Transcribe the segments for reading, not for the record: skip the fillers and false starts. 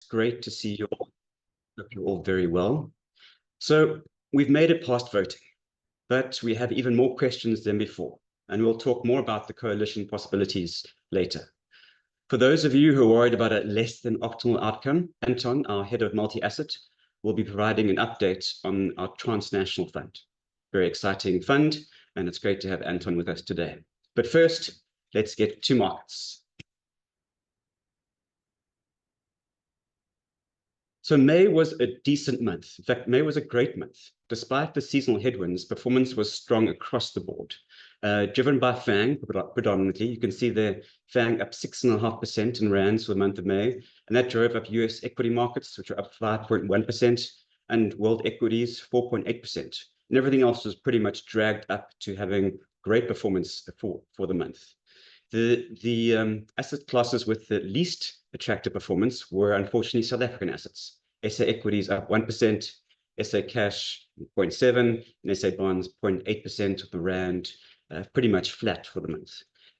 Great to see you all. Hope you're all very well. So we've made it past voting, but we have even more questions than before, and we'll talk more about the coalition possibilities later. For those of you who are worried about a less than optimal outcome, Anton, our head of multi-asset, will be providing an update on our transnational fund. Very exciting fund, and it's great to have Anton with us today. But first, let's get to markets. So May was a decent month. In fact, May was a great month. Despite the seasonal headwinds, performance was strong across the board. Driven by FANG predominantly. You can see the FANG up 6.5% in rands for the month of May, and that drove up US equity markets, which are up 5.1%, and world equities 4.8%. And everything else was pretty much dragged up to having great performance for the month. The asset classes with the least attractive performance were unfortunately South African assets. SA equities up 1%, SA cash 0.7%, and SA bonds 0.8% of the rand, pretty much flat for the month.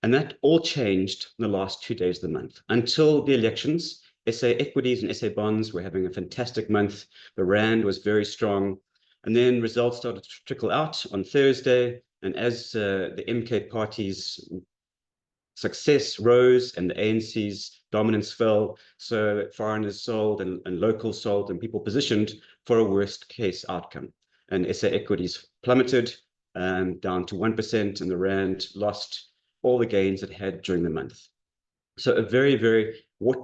And that all changed in the last 2 days of the month. Until the elections, SA equities and SA bonds were having a fantastic month. The rand was very strong. And then results started to trickle out on Thursday. And as the MK party's success rose and the ANC's dominance fell, so foreigners sold and locals sold, and people positioned for a worst case outcome. And SA equities plummeted down to 1%, and the rand lost all the gains it had during the month. So a very, very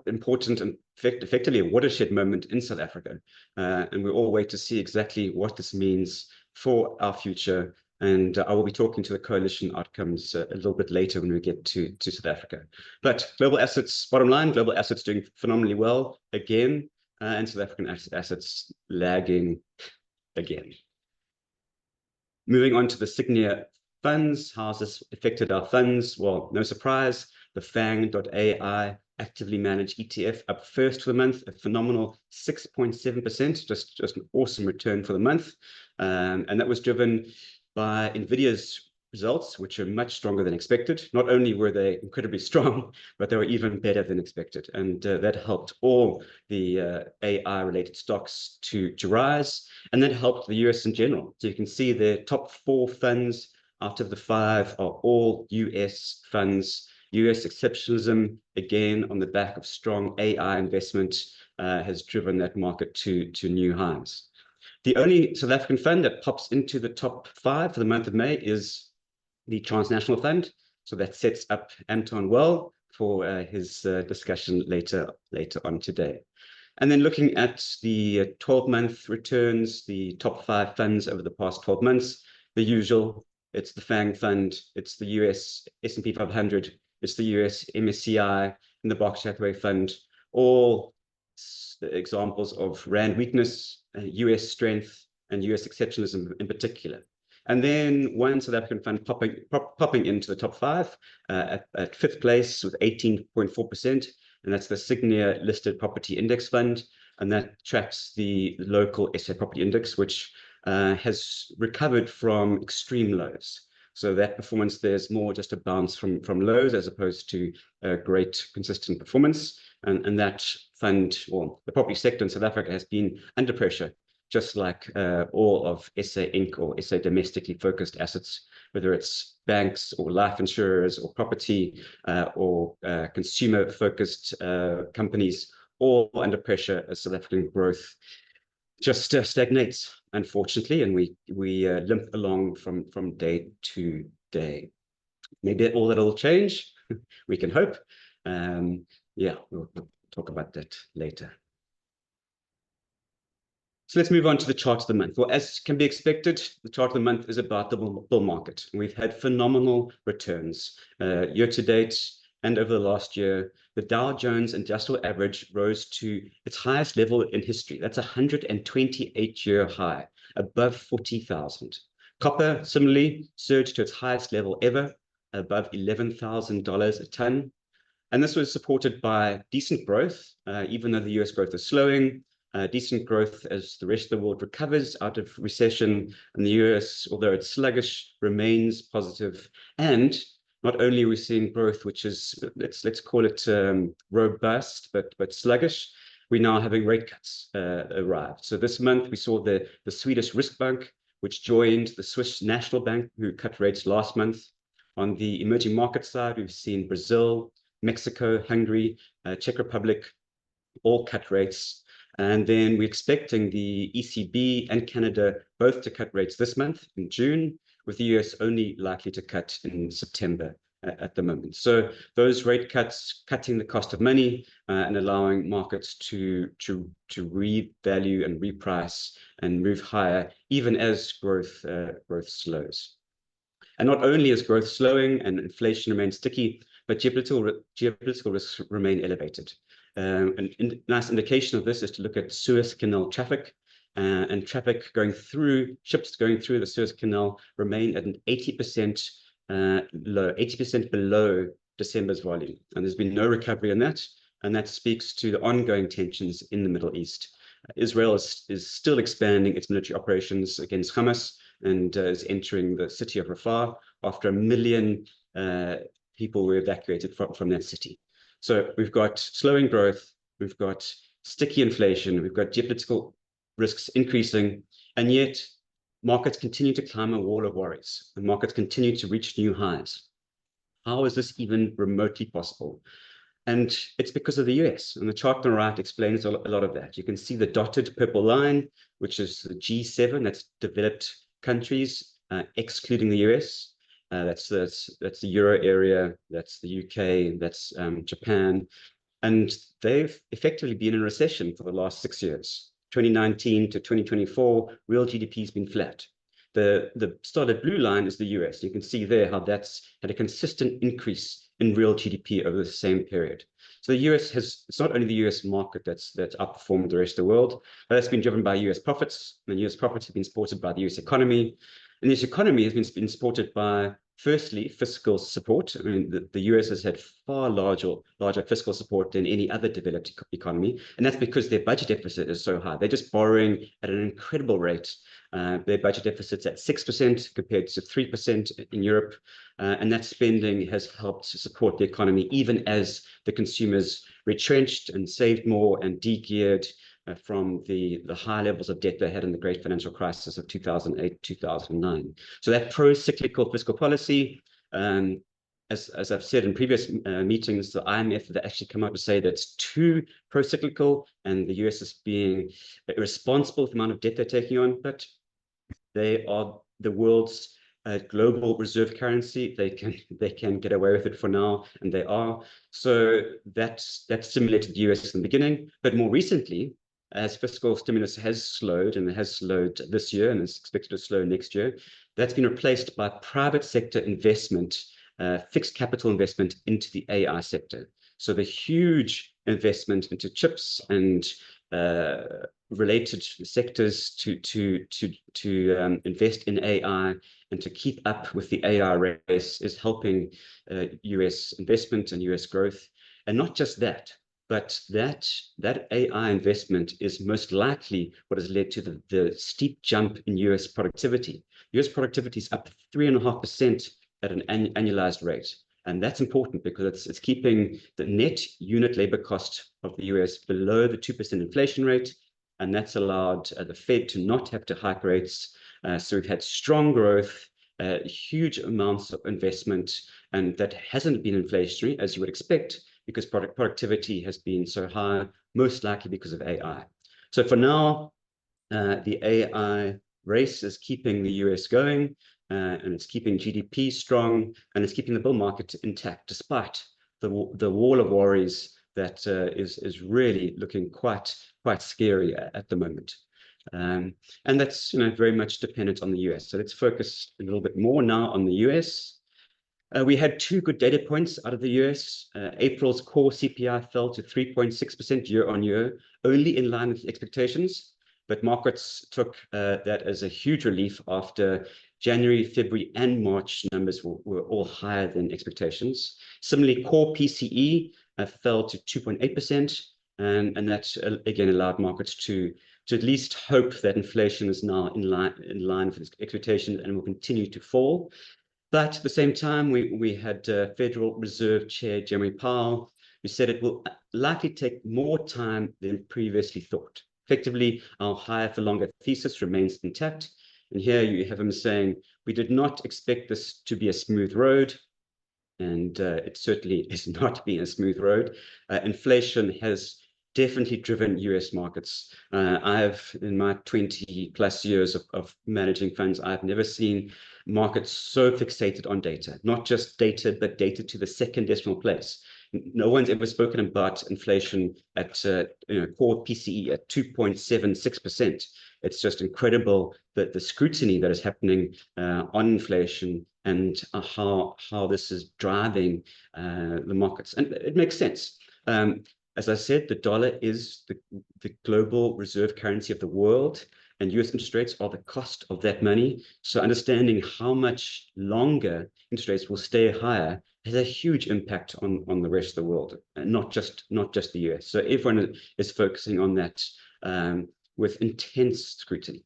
important and effectively a watershed moment in South Africa. And we all wait to see exactly what this means for our future. And I will be talking to the coalition outcomes a little bit later when we get to South Africa. But global assets, bottom line, global assets doing phenomenally well again, and South African assets lagging again. Moving on to the Sygnia funds, how has this affected our funds? Well, no surprise, the FANG.AI actively managed ETF up first for the month, a phenomenal 6.7%, just an awesome return for the month. And that was driven by NVIDIA's results, which are much stronger than expected. Not only were they incredibly strong, but they were even better than expected. And that helped all the AI-related stocks to rise, and that helped the US in general. So you can see the top 4 funds out of the 5 are all US funds. US exceptionalism, again, on the back of strong AI investment, has driven that market to new highs. The only South African fund that pops into the top 5 for the month of May is the Transnational Fund. So that sets up Anton well for his discussion later on today. And then looking at the 12-month returns, the top 5 funds over the past 12 months, the usual, it's the FANG fund, it's the US S&P 500, it's the US MSCI, and the Berkshire Hathaway fund, all examples of rand weakness, US strength, and US exceptionalism in particular. And then one South African fund popping into the top 5 at 5th place with 18.4%, and that's the Sygnia Listed Property Index Fund, and that tracks the local SA Property Index, which has recovered from extreme lows. So that performance, there's more just a bounce from lows as opposed to a great consistent performance. And that fund, or the property sector in South Africa, has been under pressure, just like all of SA Inc. or SA domestically focused assets, whether it's banks or life insurers or property or consumer-focused companies, all under pressure as South African growth just stagnates, unfortunately, and we limp along from day to day. Maybe all that'll change, we can hope. Yeah, we'll talk about that later. So let's move on to the chart of the month. Well, as can be expected, the chart of the month is about the bull market. We've had phenomenal returns year to date and over the last year. The Dow Jones Industrial Average rose to its highest level in history. That's a 128-year high, above 40,000. Copper, similarly, surged to its highest level ever, above $11,000 a ton. And this was supported by decent growth, even though the US growth is slowing, decent growth as the rest of the world recovers out of recession. And the US, although it's sluggish, remains positive. And not only are we seeing growth, which is, let's call it robust, but sluggish, we're now having rate cuts arrive. So this month we saw the Swedish Riksbank, which joined the Swiss National Bank, who cut rates last month. On the emerging market side, we've seen Brazil, Mexico, Hungary, Czech Republic, all cut rates. And then we're expecting the ECB and Canada both to cut rates this month in June, with the US only likely to cut in September at the moment. So those rate cuts, cutting the cost of money and allowing markets to revalue and reprice and move higher, even as growth slows. And not only is growth slowing and inflation remains sticky, but geopolitical risks remain elevated. A nice indication of this is to look at Suez Canal traffic, and traffic going through, ships going through the Suez Canal remain at an 80% low, 80% below December's volume. And there's been no recovery in that. And that speaks to the ongoing tensions in the Middle East. Israel is still expanding its military operations against Hamas and is entering the city of Rafah after 1 million people were evacuated from that city. So we've got slowing growth, we've got sticky inflation, we've got geopolitical risks increasing, and yet markets continue to climb a wall of worries, and markets continue to reach new highs. How is this even remotely possible? And it's because of the US. And the chart on the right explains a lot of that. You can see the dotted purple line, which is the G7, that's developed countries, excluding the US. That's the Euro area, that's the UK, that's Japan. And they've effectively been in recession for the last 6 years. 2019 to 2024, real GDP has been flat. The solid blue line is the US. You can see there how that's had a consistent increase in real GDP over the same period. So the US it's not only the US market that's outperformed the rest of the world, but that's been driven by US profits, and US profits have been supported by the US economy. And this economy has been supported by, firstly, fiscal support. I mean, the US has had far larger fiscal support than any other developed economy, and that's because their budget deficit is so high. They're just borrowing at an incredible rate. Their budget deficit's at 6% compared to 3% in Europe, and that spending has helped to support the economy, even as the consumers retrenched and saved more and de-geared from the high levels of debt they had in the great financial crisis of 2008, 2009. So that pro-cyclical fiscal policy, as I've said in previous meetings, the IMF have actually come out to say that it's too pro-cyclical, and the US is being irresponsible for the amount of debt they're taking on, but they are the world's global reserve currency. They can get away with it for now, and they are. So that stimulated the US in the beginning, but more recently, as fiscal stimulus has slowed, and it has slowed this year and is expected to slow next year, that's been replaced by private sector investment, fixed capital investment into the AI sector. So the huge investment into chips and related sectors to invest in AI and to keep up with the AI race is helping US investment and US growth. And not just that, but that AI investment is most likely what has led to the steep jump in US productivity. US productivity is up 3.5% at an annualized rate. And that's important because it's keeping the net unit labor cost of the US below the 2% inflation rate. And that's allowed the Fed to not have to hike rates. So we've had strong growth, huge amounts of investment, and that hasn't been inflationary, as you would expect, because productivity has been so high, most likely because of AI. So for now, the AI race is keeping the US going, and it's keeping GDP strong, and it's keeping the bull market intact, despite the wall of worries that is really looking quite scary at the moment. And that's very much dependent on the US. So let's focus a little bit more now on the US. We had two good data points out of the US. April's core CPI fell to 3.6% year on year, only in line with expectations, but markets took that as a huge relief after January, February, and March numbers were all higher than expectations. Similarly, core PCE fell to 2.8%, and that again allowed markets to at least hope that inflation is now in line with expectations and will continue to fall. But at the same time, we had Federal Reserve Chair Jeremy Powell who said it will likely take more time than previously thought. Effectively, our higher for longer thesis remains intact. And here you have him saying, we did not expect this to be a smooth road. And it certainly is not been a smooth road. Inflation has definitely driven US markets. I have, in my 20 plus years of managing funds, I've never seen markets so fixated on data, not just data, but data to the second decimal place. No one's ever spoken about inflation at core PCE at 2.76%. It's just incredible that the scrutiny that is happening on inflation and how this is driving the markets. And it makes sense. As I said, the dollar is the global reserve currency of the world, and US interest rates are the cost of that money. So understanding how much longer interest rates will stay higher has a huge impact on the rest of the world, and not just the US. So everyone is focusing on that with intense scrutiny.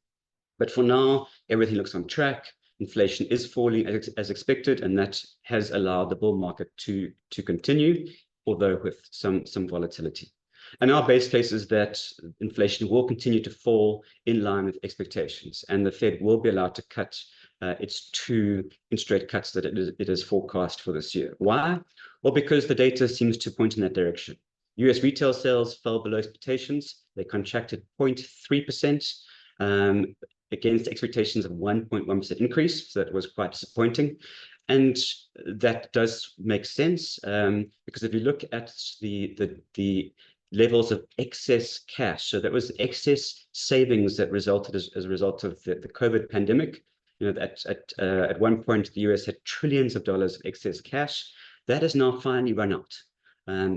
But for now, everything looks on track. Inflation is falling as expected, and that has allowed the bull market to continue, although with some volatility. And our base case is that inflation will continue to fall in line with expectations, and the Fed will be allowed to cut its 2 interest rate cuts that it is forecast for this year. Why? Well, because the data seems to point in that direction. US retail sales fell below expectations. They contracted 0.3%. Against expectations of 1.1% increase, so that was quite disappointing. And that does make sense, because if you look at the levels of excess cash, so that was excess savings that resulted as a result of the COVID pandemic. You know, at one point, the US had trillions of dollars of excess cash. That has now finally run out.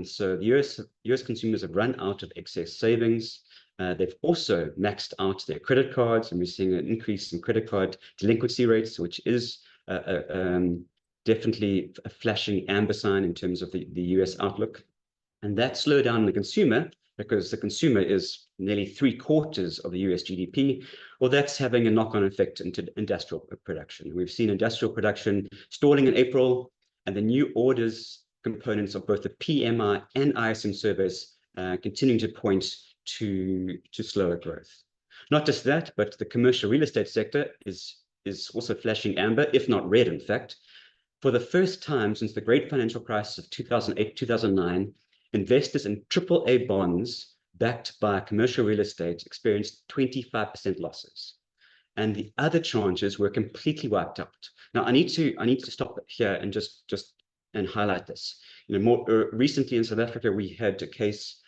So the US consumers have run out of excess savings. They've also maxed out their credit cards, and we're seeing an increase in credit card delinquency rates, which is definitely a flashing amber sign in terms of the US outlook. And that slowed down the consumer, because the consumer is nearly 3/4 of the US GDP. Well, that's having a knock-on effect into industrial production. We've seen industrial production stalling in April, and the new orders components of both the PMI and ISM surveys continuing to point to slower growth. Not just that, but the commercial real estate sector is also flashing amber, if not red, in fact. For the first time since the great financial crisis of 2008, 2009, investors in AAA bonds backed by commercial real estate experienced 25% losses. And the other tranches were completely wiped out. Now, I need to stop here and just highlight this. You know, more recently in South Africa, we had a case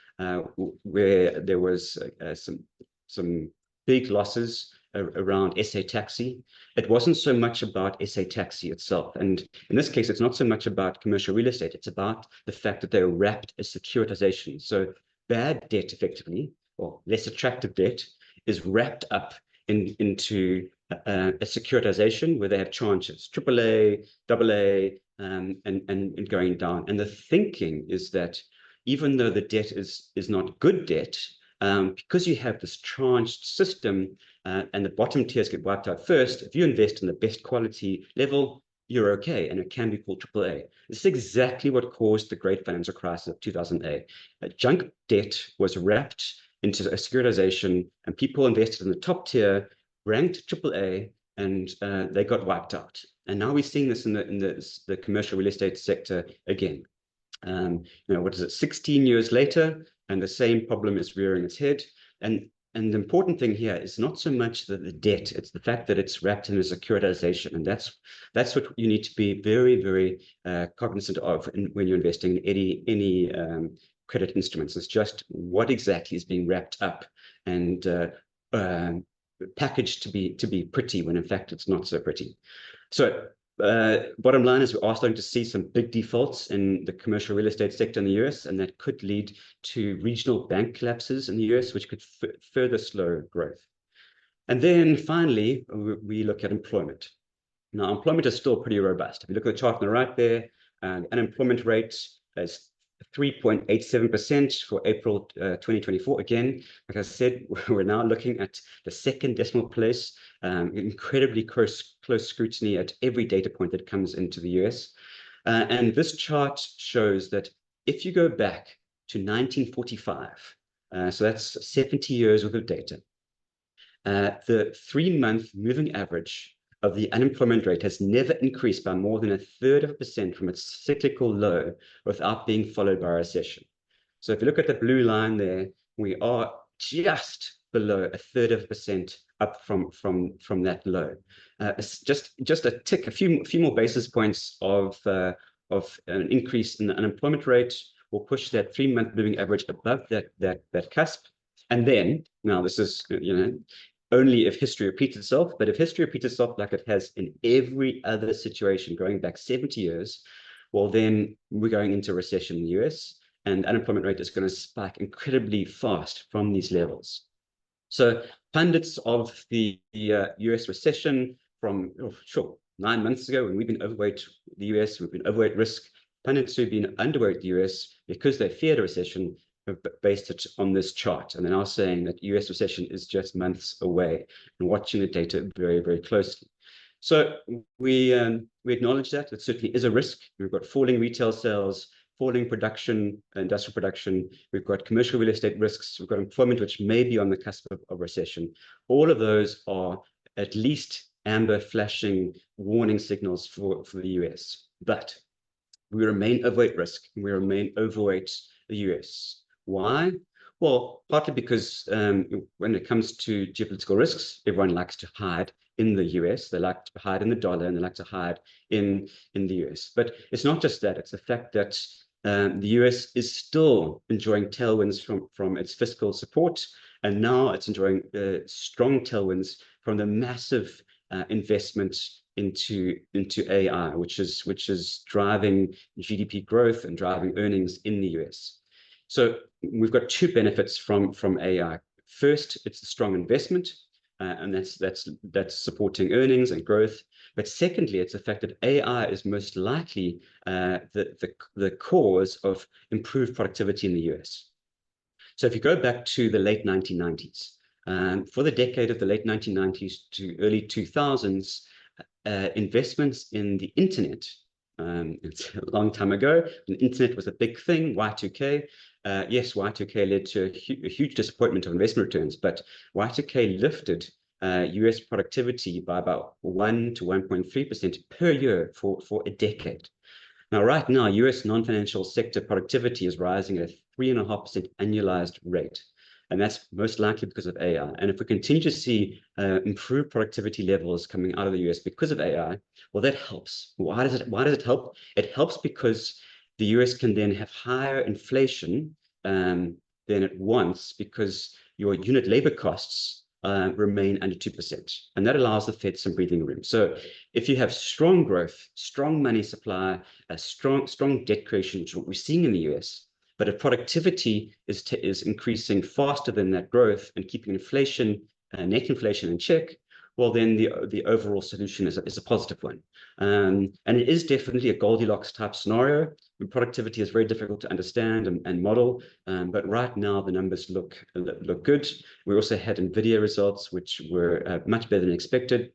where there was some big losses around SA Taxi. It wasn't so much about SA Taxi itself. And in this case, it's not so much about commercial real estate. It's about the fact that they're wrapped as securitization. So bad debt, effectively, or less attractive debt, is wrapped up into a securitization where they have tranches, AAA, AA, and going down. And the thinking is that even though the debt is not good debt, because you have this tranched system and the bottom tiers get wiped out first, if you invest in the best quality level, you're okay, and it can be called AAA. This is exactly what caused the great financial crisis of 2008. Junk debt was wrapped into a securitization, and people invested in the top tier, ranked AAA, and they got wiped out. And now we're seeing this in the commercial real estate sector again. You know, what is it, 16 years later, and the same problem is rearing its head. And the important thing here is not so much the debt, it's the fact that it's wrapped in a securitization. And that's what you need to be very, very cognizant of when you're investing in any credit instruments. It's just what exactly is being wrapped up and packaged to be pretty, when in fact it's not so pretty. So bottom line is we are starting to see some big defaults in the commercial real estate sector in the US, and that could lead to regional bank collapses in the US, which could further slow growth. And then finally, we look at employment. Now, employment is still pretty robust. If you look at the chart on the right there, unemployment rate is 3.87% for April 2024. Again, like I said, we're now looking at the second decimal place, incredibly close scrutiny at every data point that comes into the US. And this chart shows that if you go back to 1945, so that's 70 years worth of data, the 3-month moving average of the unemployment rate has never increased by more than 1/3% from its cyclical low without being followed by a recession. So if you look at the blue line there, we are just below 1/3% up from that low. Just a tick, a few more basis points of an increase in the unemployment rate will push that 3-month moving average above that cusp. And then, now this is, only if history repeats itself, but if history repeats itself like it has in every other situation going back 70 years, well, then we're going into recession in the US, and unemployment rate is going to spike incredibly fast from these levels. So pundits of the US recession from, 9 months ago, when we've been overweight the US, we've been overweight risk, pundits who've been underweight the US because they feared a recession have based it on this chart. And they're now saying that US recession is just months away, and watching the data very, very closely. So we acknowledge that it certainly is a risk. We've got falling retail sales, falling production, industrial production. We've got commercial real estate risks. We've got employment, which may be on the cusp of recession. All of those are at least amber flashing warning signals for the US. But we remain overweight risk, and we remain overweight the US. Why? Well, partly because when it comes to geopolitical risks, everyone likes to hide in the US. They like to hide in the dollar, and they like to hide in the US. But it's not just that. It's the fact that the US is still enjoying tailwinds from its fiscal support, and now it's enjoying strong tailwinds from the massive investment into AI, which is driving GDP growth and driving earnings in the US. So we've got two benefits from AI. First, it's the strong investment, and that's supporting earnings and growth. But secondly, it's the fact that AI is most likely the cause of improved productivity in the US. So if you go back to the late 1990s, for the decade of the late 1990s to early 2000s, investments in the internet, it's a long time ago, the internet was a big thing, Y2K. Yes, Y2K led to a huge disappointment of investment returns, but Y2K lifted US productivity by about 1 to 1.3% per year for a decade. Now, right now, US non-financial sector productivity is rising at a 3.5% annualized rate. And that's most likely because of AI. And if we continue to see improved productivity levels coming out of the US because of AI, well, that helps. Why does it help? It helps because the US can then have higher inflation than it wants, because your unit labor costs remain under 2%. And that allows the Fed some breathing room. So if you have strong growth, strong money supply, a strong debt creation, which is what we're seeing in the US, but if productivity is increasing faster than that growth and keeping inflation, net inflation in check, well, then the overall solution is a positive one. And it is definitely a Goldilocks type scenario. Productivity is very difficult to understand and model, but right now the numbers look good. We also had NVIDIA results, which were much better than expected.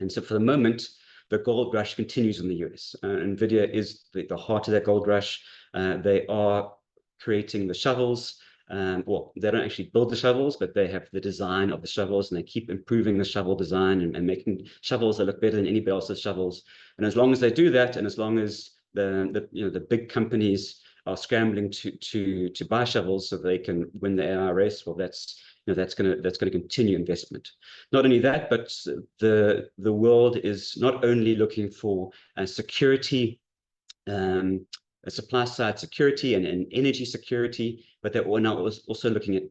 And so for the moment, the gold rush continues in the US. NVIDIA is the heart of that gold rush. They are creating the shovels. Well, they don't actually build the shovels, but they have the design of the shovels, and they keep improving the shovel design and making shovels that look better than anybody else's shovels. And as long as they do that, and as long as the big companies are scrambling to buy shovels so they can win the AI race, well, that's going to continue investment. Not only that, but the world is not only looking for security, a supply side security and energy security, but they're now also looking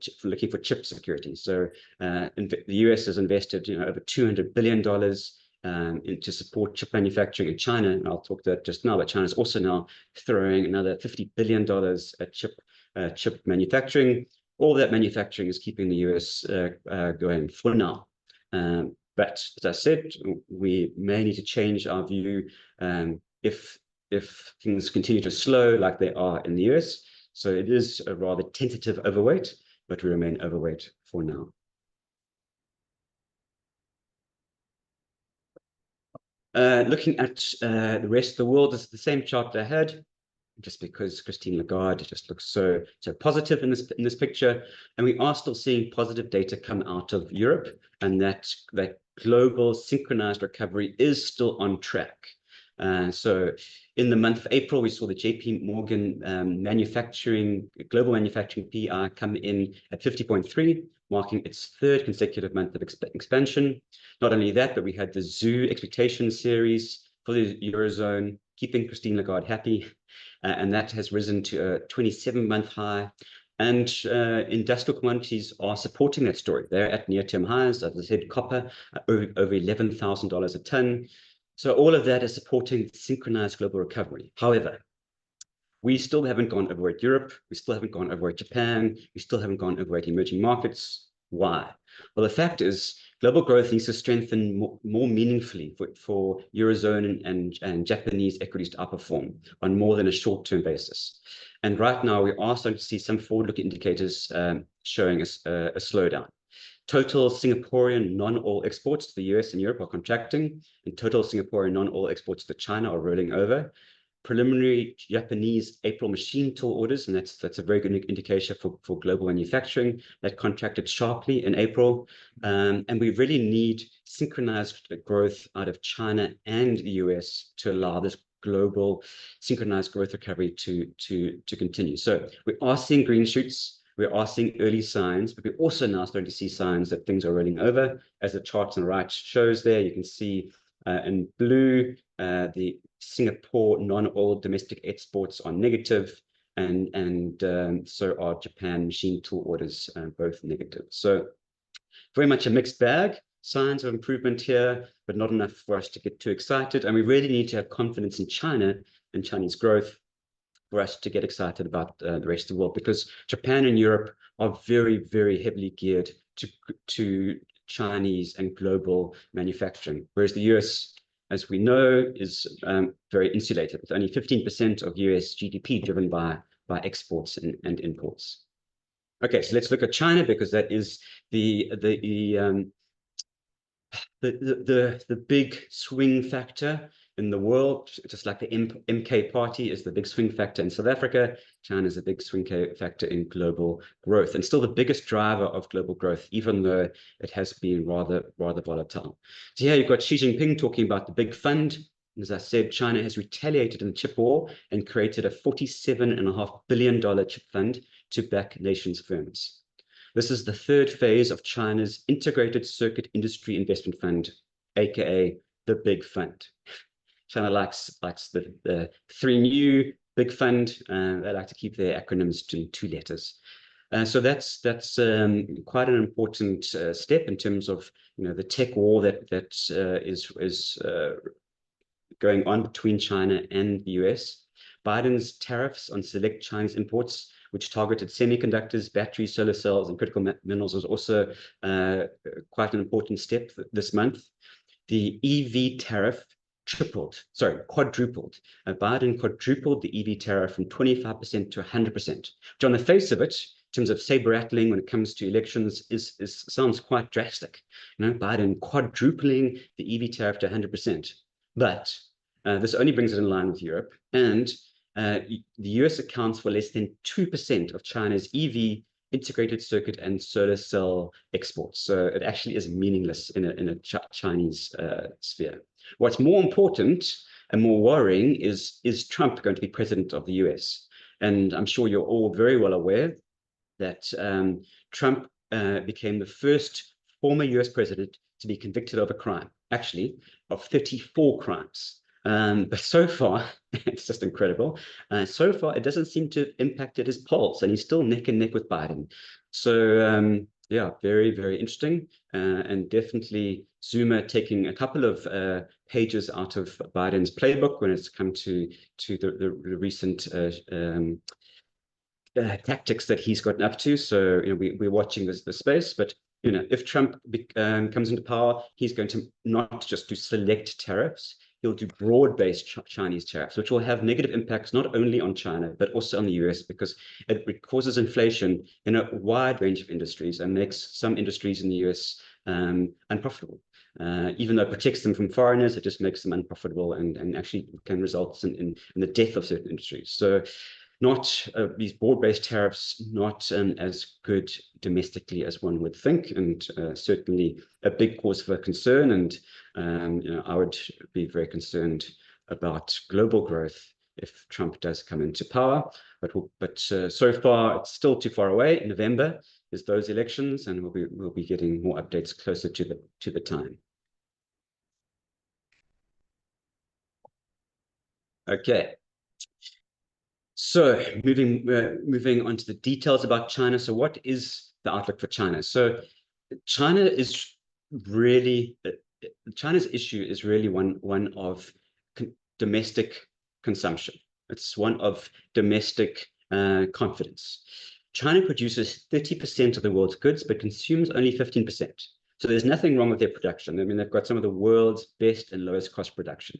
for chip security. So the US has invested over $200 billion to support chip manufacturing in China, and I'll talk to that just now. But China's also now throwing another $50 billion at chip manufacturing. All that manufacturing is keeping the US going for now. But as I said, we may need to change our view if things continue to slow like they are in the US. So it is a rather tentative overweight, but we remain overweight for now. Looking at the rest of the world, it's the same chart I had. just because Christine Lagarde just looks so positive in this picture. And we are still seeing positive data come out of Europe, and that global synchronized recovery is still on track. So in the month of April, we saw the JP Morgan global manufacturing PI come in at 50.3, marking its third consecutive month of expansion. Not only that, but we had the zoo expectation series for the Eurozone, keeping Christine Lagarde happy, and that has risen to a 27-month high. And industrial commodities are supporting that story. They're at near-term highs. As I said, copper over $11,000 a ton. So all of that is supporting synchronized global recovery. However, we still haven't gone overweight Europe. We still haven't gone overweight Japan. We still haven't gone overweight emerging markets. Why? Well, the fact is global growth needs to strengthen more meaningfully for Eurozone and Japanese equities to outperform on more than a short-term basis. And right now, we are starting to see some forward-looking indicators showing us a slowdown. Total Singaporean non-oil exports to the US and Europe are contracting, and total Singaporean non-oil exports to China are rolling over. Preliminary Japanese April machine tool orders, and that's a very good indication for global manufacturing, that contracted sharply in April. And we really need synchronized growth out of China and the US to allow this global synchronized growth recovery to continue. So we are seeing green shoots. We are seeing early signs, but we're also now starting to see signs that things are rolling over. As the chart on the right shows there, you can see in blue, the Singapore non-oil domestic exports are negative, and so are Japan machine tool orders, both negative. So very much a mixed bag. Signs of improvement here, but not enough for us to get too excited. And we really need to have confidence in China and Chinese growth for us to get excited about the rest of the world, because Japan and Europe are very, very heavily geared to Chinese and global manufacturing, whereas the US, as we know, is very insulated, with only 15% of US GDP driven by exports and imports. Okay, so let's look at China, because that is the big swing factor in the world. Just like the MK party is the big swing factor in South Africa, China is a big swing factor in global growth, and still the biggest driver of global growth, even though it has been rather volatile. So here you've got Xi Jinping talking about the big fund. As I said, China has retaliated in the chip war and created a $47.5 billion chip fund to back nations' firms. This is the third phase of China's Integrated Circuit Industry Investment Fund, aka the Big Fund. China likes the three new big fund. They like to keep their acronyms to 2 letters. So that's quite an important step in terms of the tech war that is going on between China and the US. Biden's tariffs on select Chinese imports, which targeted semiconductors, batteries, solar cells, and critical minerals, was also quite an important step this month. The EV tariff quadrupled. Biden quadrupled the EV tariff from 25% to 100%, which on the face of it, in terms of saber-rattling when it comes to elections, sounds quite drastic. Biden quadrupling the EV tariff to 100%. But this only brings it in line with Europe, and the US accounts for less than 2% of China's EV, integrated circuit, and solar cell exports. So it actually is meaningless in a Chinese sphere. What's more important and more worrying is Trump going to be president of the US? And I'm sure you're all very well aware that Trump became the first former US president to be convicted of a crime, actually, of 34 crimes. But so far, it's just incredible. So far, it doesn't seem to have impacted his polls, and he's still neck and neck with Biden. So yeah, very, very interesting, and definitely Zuma taking a couple of pages out of Biden's playbook when it's come to the recent tactics that he's gotten up to. So we're watching the space, but if Trump comes into power, he's going to not just do select tariffs. He'll do broad-based Chinese tariffs, which will have negative impacts not only on China, but also on the US, because it causes inflation in a wide range of industries and makes some industries in the US unprofitable. Even though it protects them from foreigners, it just makes them unprofitable and actually can result in the death of certain industries. So not these broad-based tariffs, not as good domestically as one would think, and certainly a big cause for concern. And I would be very concerned about global growth if Trump does come into power. But so far, it's still too far away. In November is those elections, and we'll be getting more updates closer to the time. Okay. So moving on to the details about China. So what is the outlook for China? So China is really China's issue is really one of domestic consumption. It's one of domestic confidence. China produces 30% of the world's goods, but consumes only 15%. So there's nothing wrong with their production. I mean, they've got some of the world's best and lowest cost production.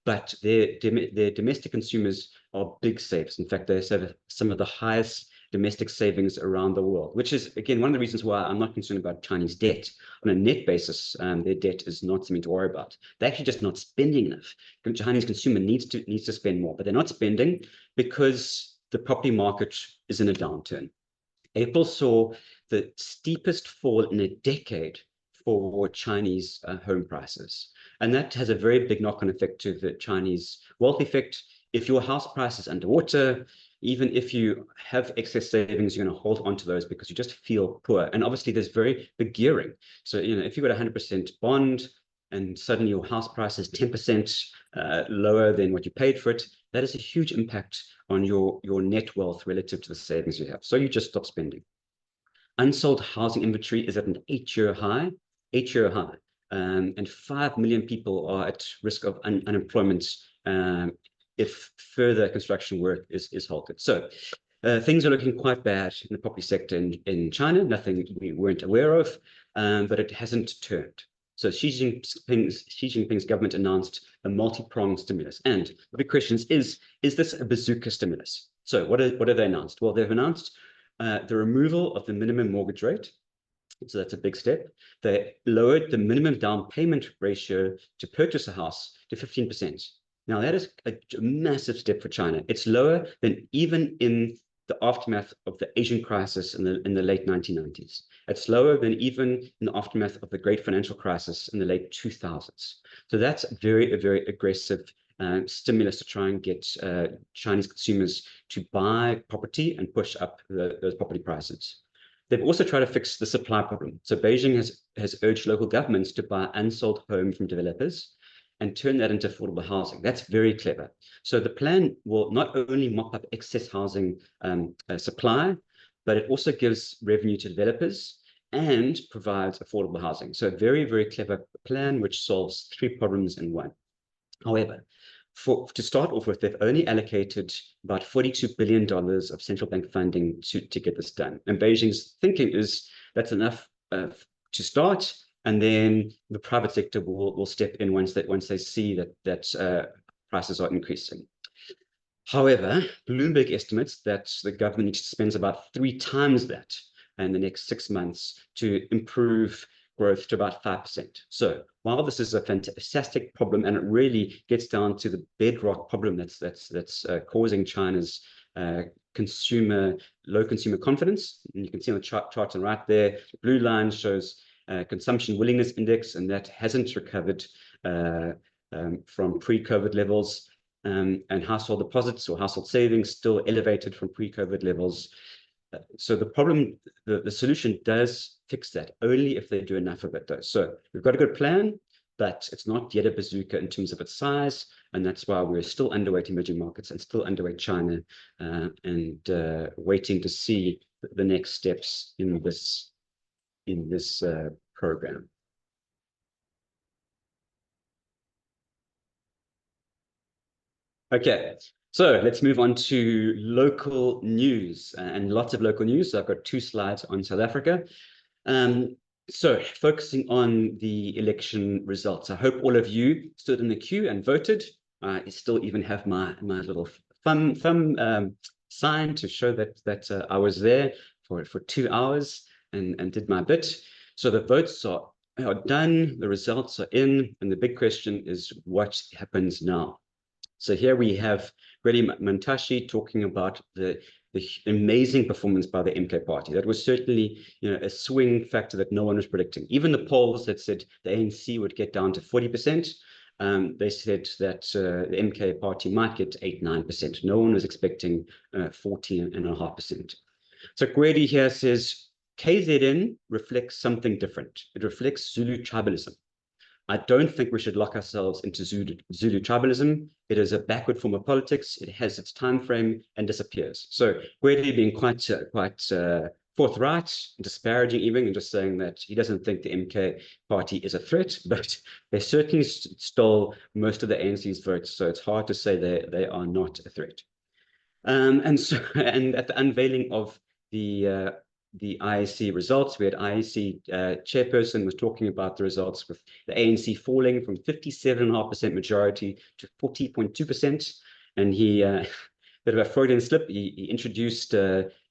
But their domestic consumers are big savers. In fact, they have some of the highest domestic savings around the world, which is, again, one of the reasons why I'm not concerned about Chinese debt. On a net basis, their debt is not something to worry about. They're actually just not spending enough. The Chinese consumer needs to spend more, but they're not spending because the property market is in a downturn. April saw the steepest fall in a decade for Chinese home prices. And that has a very big knock-on effect to the Chinese wealth effect. If your house price is underwater, even if you have excess savings, you're going to hold on to those because you just feel poor. And obviously, there's very big gearing. So, if you've got a 100% bond and suddenly your house price is 10% lower than what you paid for it, that is a huge impact on your net wealth relative to the savings you have. So you just stop spending. Unsold housing inventory is at an 8-year high, and 5 million people are at risk of unemployment if further construction work is halted. So things are looking quite bad in the property sector in China, nothing we weren't aware of, but it hasn't turned. So Xi Jinping's government announced a multi-pronged stimulus. And the big question is this a bazooka stimulus? So what have they announced? Well, they've announced the removal of the minimum mortgage rate. So that's a big step. They lowered the minimum down payment ratio to purchase a house to 15%. Now, that is a massive step for China. It's lower than even in the aftermath of the Asian crisis in the late 1990s. It's lower than even in the aftermath of the great financial crisis in the late 2000s. So that's a very aggressive stimulus to try and get Chinese consumers to buy property and push up those property prices. They've also tried to fix the supply problem. So Beijing has urged local governments to buy unsold homes from developers and turn that into affordable housing. That's very clever. So the plan will not only mop up excess housing supply, but it also gives revenue to developers and provides affordable housing. So a very clever plan which solves 3 problems in one. However, to start off with, they've only allocated about $42 billion of central bank funding to get this done. And Beijing's thinking is that's enough to start, and then the private sector will step in once they see that prices are increasing. However, Bloomberg estimates that the government needs to spend about 3 times that in the next 6 months to improve growth to about 5%. So while this is a fantastic problem, and it really gets down to the bedrock problem that's causing China's low consumer confidence, and you can see on the chart on the right there, the blue line shows consumption willingness index, and that hasn't recovered from pre-COVID levels, and household deposits or household savings still elevated from pre-COVID levels. So the problem, the solution does fix that only if they do enough of it, though. So we've got a good plan, but it's not yet a bazooka in terms of its size, and that's why we're still underweight emerging markets and still underweight China, and waiting to see the next steps in this program. Okay, so let's move on to local news, and lots of local news. So I've got 2 slides on South Africa. So focusing on the election results. I hope all of you stood in the queue and voted. I still even have my little thumb sign to show that I was there for 2 hours and did my bit. So the votes are are done, the results are in, and the big question is what happens now? So here we have Gwede Mantashe talking about the amazing performance by the MK party. That was certainly, a swing factor that no one was predicting. Even the polls that said the ANC would get down to 40%, they said that the MK party might get 8-9%. No one was expecting 14.5%. So Gwede here says KZN reflects something different. It reflects Zulu tribalism. I don't think we should lock ourselves into Zulu tribalism. It is a backward form of politics. It has its time frame and disappears. So Gwede being quite forthright, disparaging even, and just saying that he doesn't think the MK party is a threat, but they certainly stole most of the ANC's votes. So it's hard to say they are not a threat. And at the unveiling of the IEC results, we had IEC chairperson was talking about the results with the ANC falling from 57.5% majority to 40.2%. And he, bit of a Freudian slip, he introduced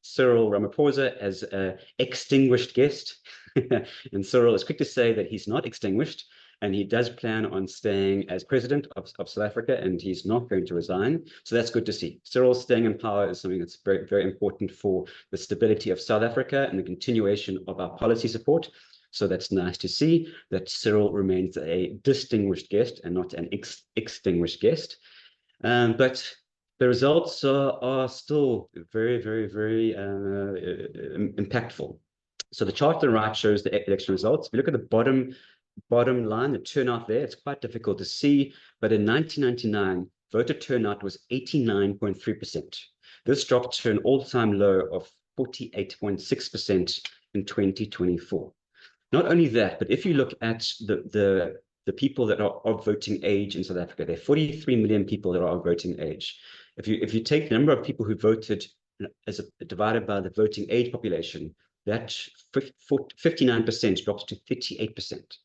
Cyril Ramaphosa as an extinguished guest. And Cyril is quick to say that he's not extinguished, and he does plan on staying as president of South Africa, and he's not going to resign. So that's good to see. Cyril staying in power is something that's very, very important for the stability of South Africa and the continuation of our policy support. So that's nice to see that Cyril remains a distinguished guest and not an extinguished guest. But the results are still very, very, very impactful. So the chart on the right shows the election results. If you look at the bottom line, the turnout there, it's quite difficult to see, but in 1999, voter turnout was 89.3%. This dropped to an all-time low of 48.6% in 2024. Not only that, but if you look at the people that are of voting age in South Africa, there are 43 million people that are of voting age. If you take the number of people who voted divided by the voting age population, that 59% drops to 58%.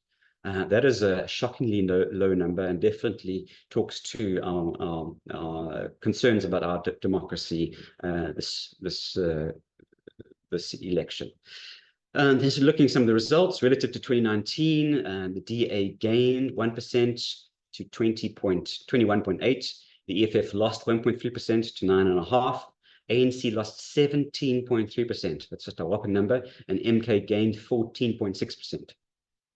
That is a shockingly low number, and definitely talks to our concerns about our democracy this election. Just looking at some of the results relative to 2019, the DA gained 1% to 21.8. The EFF lost 1.3% to 9.5%. ANC lost 17.3%. That's just a whopping number. And MK gained 14.6%.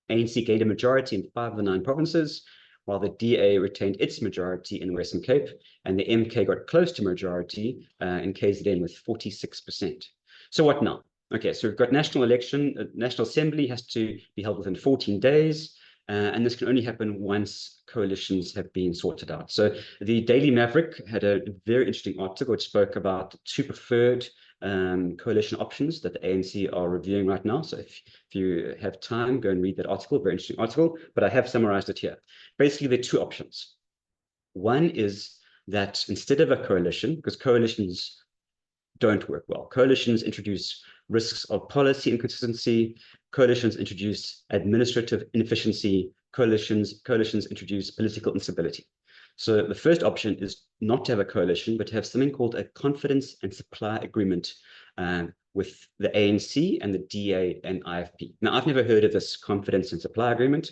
ANC gained a majority in 5 of the 9 provinces, while the DA retained its majority in the Western Cape, and the MK got close to majority in KZN with 46%. So what now? Okay, so we've got national election. National Assembly has to be held within 14 days, and this can only happen once coalitions have been sorted out. So the Daily Maverick had a very interesting article which spoke about 2 preferred coalition options that the ANC are reviewing right now. So if you have time, go and read that article, very interesting article, but I have summarized it here. Basically, there are 2 options. One is that instead of a coalition, because coalitions don't work well, coalitions introduce risks of policy inconsistency, coalitions introduce administrative inefficiency, coalitions introduce political instability. So the first option is not to have a coalition, but to have something called a confidence and supply agreement with the ANC and the DA and IFP. Now, I've never heard of this confidence and supply agreement,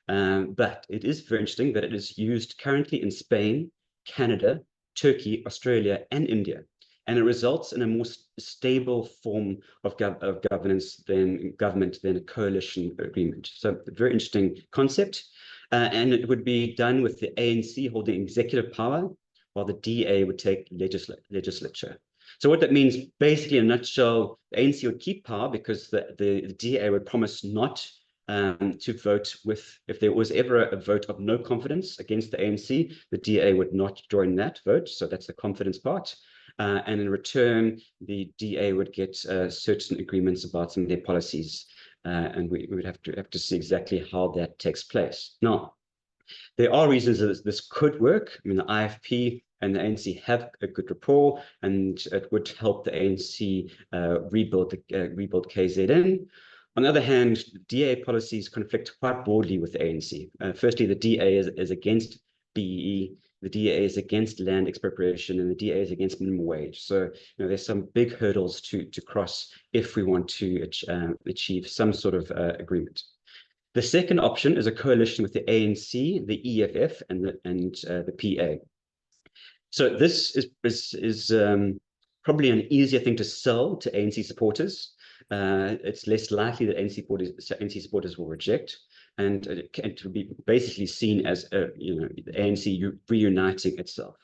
but it is very interesting that it is used currently in Spain, Canada, Turkey, Australia, and India. And it results in a more stable form of government than a coalition agreement. So a very interesting concept. And it would be done with the ANC holding executive power, while the DA would take legislature. So what that means, basically in a nutshell, the ANC would keep power because the DA would promise not to vote with, if there was ever a vote of no confidence against the ANC, the DA would not join that vote. So that's the confidence part. And in return, the DA would get certain agreements about some of their policies. And we would have to see exactly how that takes place. Now, there are reasons that this could work. I mean, the IFP and the ANC have a good rapport, and it would help the ANC rebuild KZN. On the other hand, DA policies conflict quite broadly with the ANC. Firstly, the DA is against BEE, the DA is against land expropriation, and the DA is against minimum wage. So there's some big hurdles to cross if we want to achieve some sort of agreement. The second option is a coalition with the ANC, the EFF, and the PA. So this is probably an easier thing to sell to ANC supporters. It's less likely that ANC supporters will reject, and it will be basically seen as the ANC reuniting itself.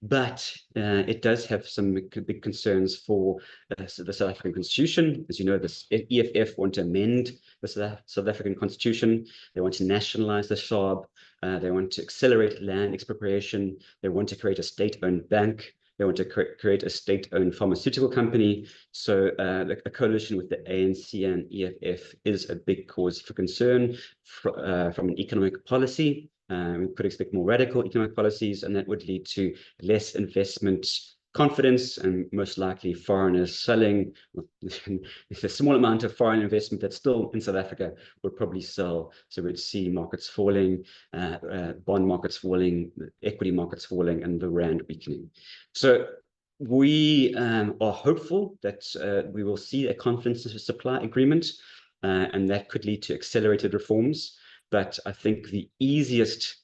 But it does have some big concerns for the South African Constitution. As you know, the EFF want to amend the South African Constitution. They want to nationalize the SARB. They want to accelerate land expropriation. They want to create a state-owned bank. They want to create a state-owned pharmaceutical company. So a coalition with the ANC and EFF is a big cause for concern from an economic policy. We could expect more radical economic policies, and that would lead to less investment confidence and most likely foreigners selling. If a small amount of foreign investment that's still in South Africa would probably sell. So we'd see markets falling, bond markets falling, equity markets falling, and the rand weakening. So we are hopeful that we will see a confidence supply agreement, and that could lead to accelerated reforms. But I think the easiest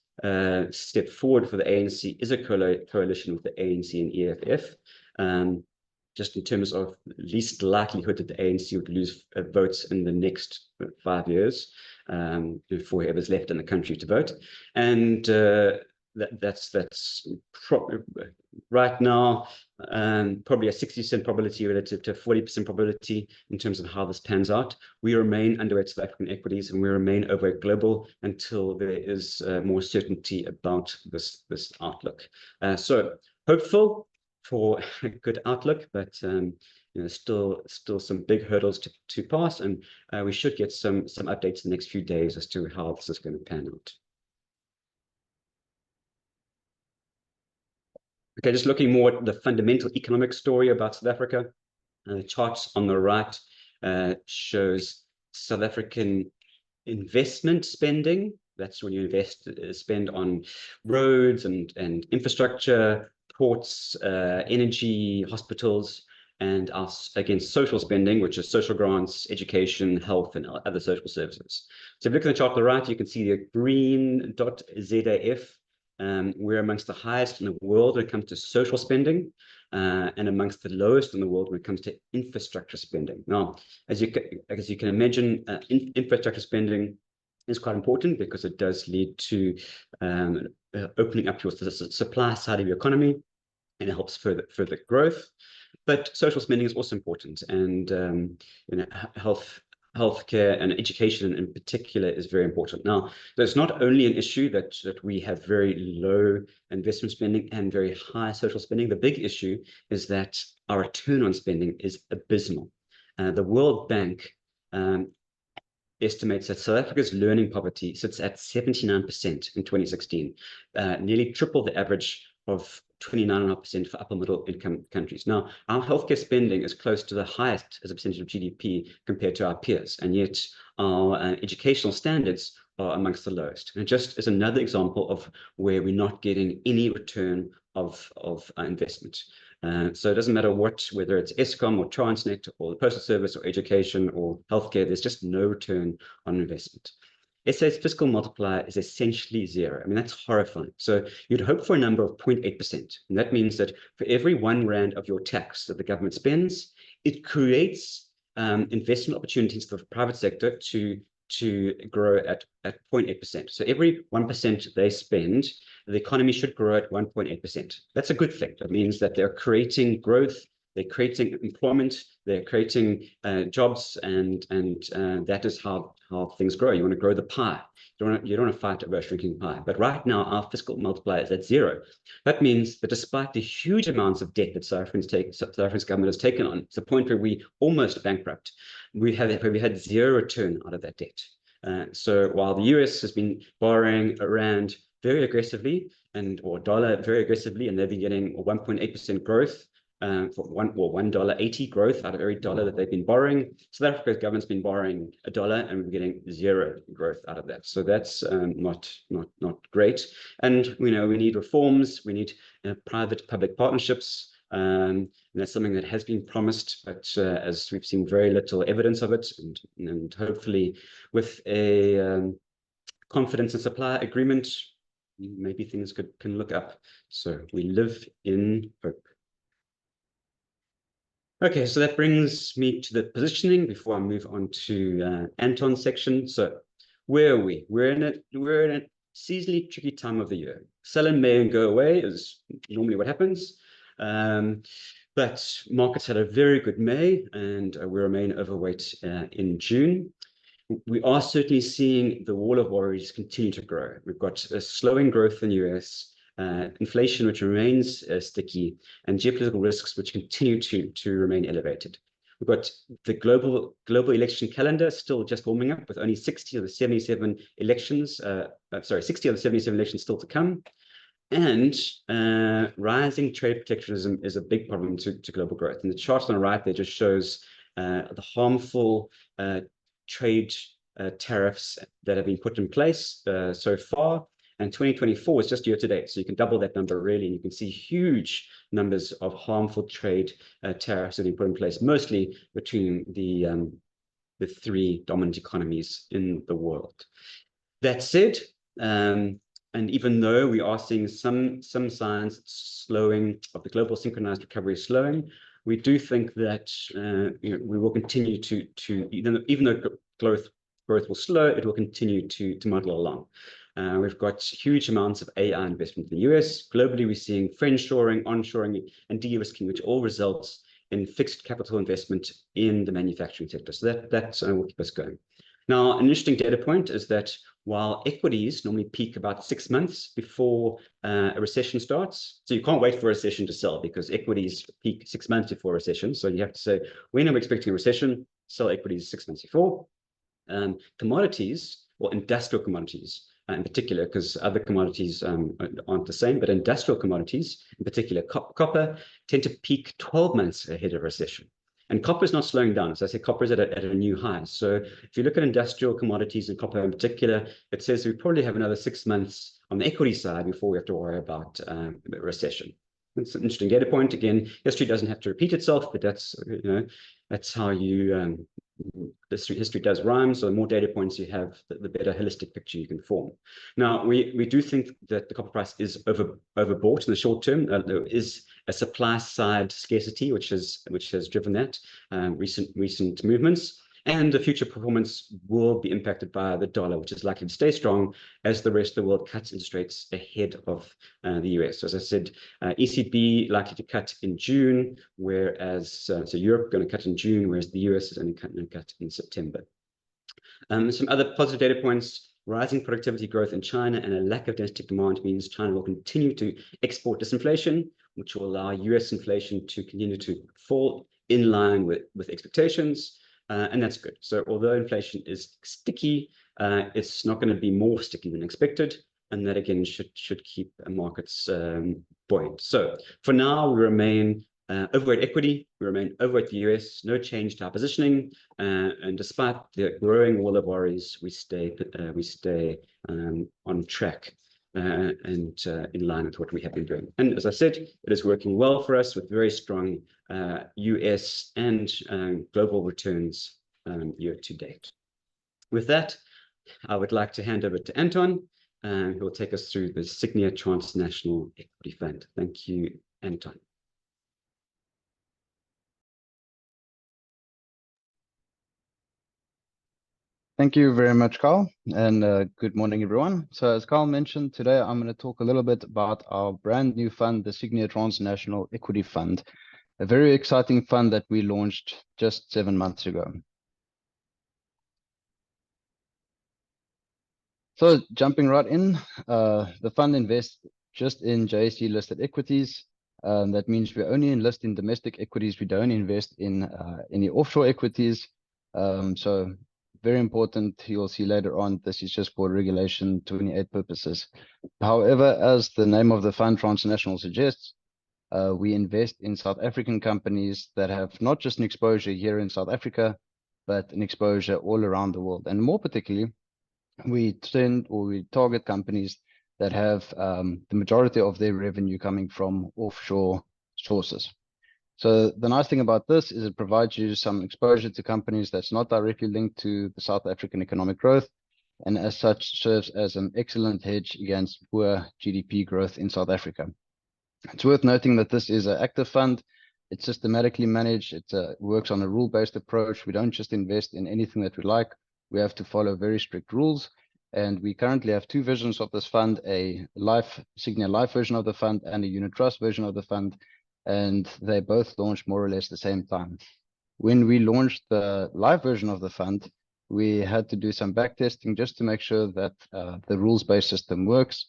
step forward for the ANC is a coalition with the ANC and EFF, just in terms of least likelihood that the ANC would lose votes in the next 5 years before whoever's left in the country to vote. And that's right now probably a 60% probability relative to a 40% probability in terms of how this pans out. We remain underweight South African equities, and we remain overweight global until there is more certainty about this outlook. So hopeful for a good outlook, but still some big hurdles to pass, and we should get some updates in the next few days as to how this is going to pan out. Okay, just looking more at the fundamental economic story about South Africa. The charts on the right shows South African investment spending. That's when you spend on roads and infrastructure, ports, energy, hospitals, and against social spending, which is social grants, education, health, and other social services. So if you look at the chart on the right, you can see the green dot ZAF. We're amongst the highest in the world when it comes to social spending, and amongst the lowest in the world when it comes to infrastructure spending. Now, as you can imagine, infrastructure spending is quite important because it does lead to opening up towards the supply side of your economy, and it helps further growth. But social spending is also important, and healthcare and education in particular is very important. Now, there's not only an issue that we have very low investment spending and very high social spending. The big issue is that our return on spending is abysmal. The World Bank estimates that South Africa's learning poverty sits at 79% in 2016, nearly triple the average of 29.5% for upper middle income countries. Now, our healthcare spending is close to the highest as a percentage of GDP compared to our peers, and yet our educational standards are amongst the lowest. And it just is another example of where we're not getting any return of investment. So it doesn't matter whether it's Eskom or Transnet or the Postal Service or education or healthcare, there's just no return on investment. SA's fiscal multiplier is essentially zero. I mean, that's horrifying. So you'd hope for a number of 0.8%. And that means that for every R1 of your tax that the government spends, it creates investment opportunities for the private sector to grow at 0.8%. So every 1% they spend, the economy should grow at 1.8%. That's a good thing. That means that they're creating growth, they're creating employment, they're creating jobs, and that is how things grow. You want to grow the pie. You don't want to fight over a shrinking pie. But right now, our fiscal multiplier is at zero. That means that despite the huge amounts of debt that South Africa's government has taken on, it's a point where we almost bankrupt. We had zero return out of that debt. So while the US has been borrowing around very aggressively or dollar very aggressively, and they've been getting 1.8% growth, for $1.80 growth out of every dollar that they've been borrowing. South Africa's government's been borrowing $1 and we're getting zero growth out of that. So that's not great. And we need reforms. We need private-public partnerships. And that's something that has been promised, but as we've seen very little evidence of it, and hopefully with a confidence and supply agreement, maybe things can look up. So we live in hope. Okay, so that brings me to the positioning before I move on to Anton's section. So where are we? We're in a seasonally tricky time of the year. Sell in May and go away is normally what happens. But markets had a very good May, and we remain overweight in June. We are certainly seeing the wall of worries continue to grow. We've got a slowing growth in the US, inflation which remains sticky, and geopolitical risks which continue to remain elevated. We've got the global election calendar still just warming up, with only 60 of the 77 elections, 60 of the 77 elections still to come. And rising trade protectionism is a big problem to global growth. And the chart on the right there just shows the harmful trade tariffs that have been put in place so far. And 2024 is just year to date. So you can double that number really, and you can see huge numbers of harmful trade tariffs that have been put in place, mostly between the three dominant economies in the world. That said, and even though we are seeing some signs slowing of the global synchronized recovery slowing, we do think that we will continue to even though growth will slow, it will continue to muddle along. We've got huge amounts of AI investment in the US. Globally, we're seeing friendshoring, onshoring, and de-risking, which all results in fixed capital investment in the manufacturing sector. So that will keep us going. Now, an interesting data point is that while equities normally peak about 6 months before a recession starts, so you can't wait for a recession to sell because equities peak 6 months before a recession. So you have to say, when I'm expecting a recession, sell equities 6 months before. Commodities, or industrial commodities in particular, because other commodities aren't the same, but industrial commodities, in particular copper, tend to peak 12 months ahead of a recession. And copper is not slowing down. As I said, copper is at a new high. So if you look at industrial commodities and copper in particular, it says we probably have another 6 months on the equity side before we have to worry about a recession. It's an interesting data point. Again, history doesn't have to repeat itself, but that's how you history does rhyme. So the more data points you have, the better holistic picture you can form. Now, we do think that the copper price is overbought in the short term. There is a supply side scarcity which has driven that recent movements. And the future performance will be impacted by the dollar, which is likely to stay strong as the rest of the world cuts interest rates ahead of the US. So as I said, ECB likely to cut in June, whereas so Europe going to cut in June, whereas the US is only going to cut in September. Some other positive data points: rising productivity growth in China and a lack of domestic demand means China will continue to export disinflation, which will allow US inflation to continue to fall in line with expectations. And that's good. So although inflation is sticky, it's not going to be more sticky than expected. And that, again, should keep markets buoyant. So for now, we remain overweight equity. We remain overweight the US. No change to our positioning. And despite the growing wall of worries, we stay on track and in line with what we have been doing. And as I said, it is working well for us with very strong US and global returns year to date. With that, I would like to hand over to Anton, who will take us through the Sygnia Transnational Equity Fund. Thank you, Anton. Thank you very much, Carl, and good morning, everyone. So as Carl mentioned, today I'm going to talk a little bit about our brand new fund, the Sygnia Transnational Equity Fund, a very exciting fund that we launched just 7 months ago. So jumping right in, the fund invests just in JSE listed equities. That means we only invest in domestic equities. We don't invest in any offshore equities. So very important, you'll see later on, this is just for Regulation 28 purposes. However, as the name of the fund, Transnational, suggests, we invest in South African companies that have not just an exposure here in South Africa, but an exposure all around the world. And more particularly, we target companies that have the majority of their revenue coming from offshore sources. So the nice thing about this is it provides you some exposure to companies that's not directly linked to the South African economic growth, and as such serves as an excellent hedge against poor GDP growth in South Africa. It's worth noting that this is an active fund. It's systematically managed. It works on a rule-based approach. We don't just invest in anything that we like. We have to follow very strict rules. And we currently have two versions of this fund, a Sygnia Life version of the fund and a unit trust version of the fund. And they both launched more or less the same time. When we launched the live version of the fund, we had to do some backtesting just to make sure that the rules-based system works.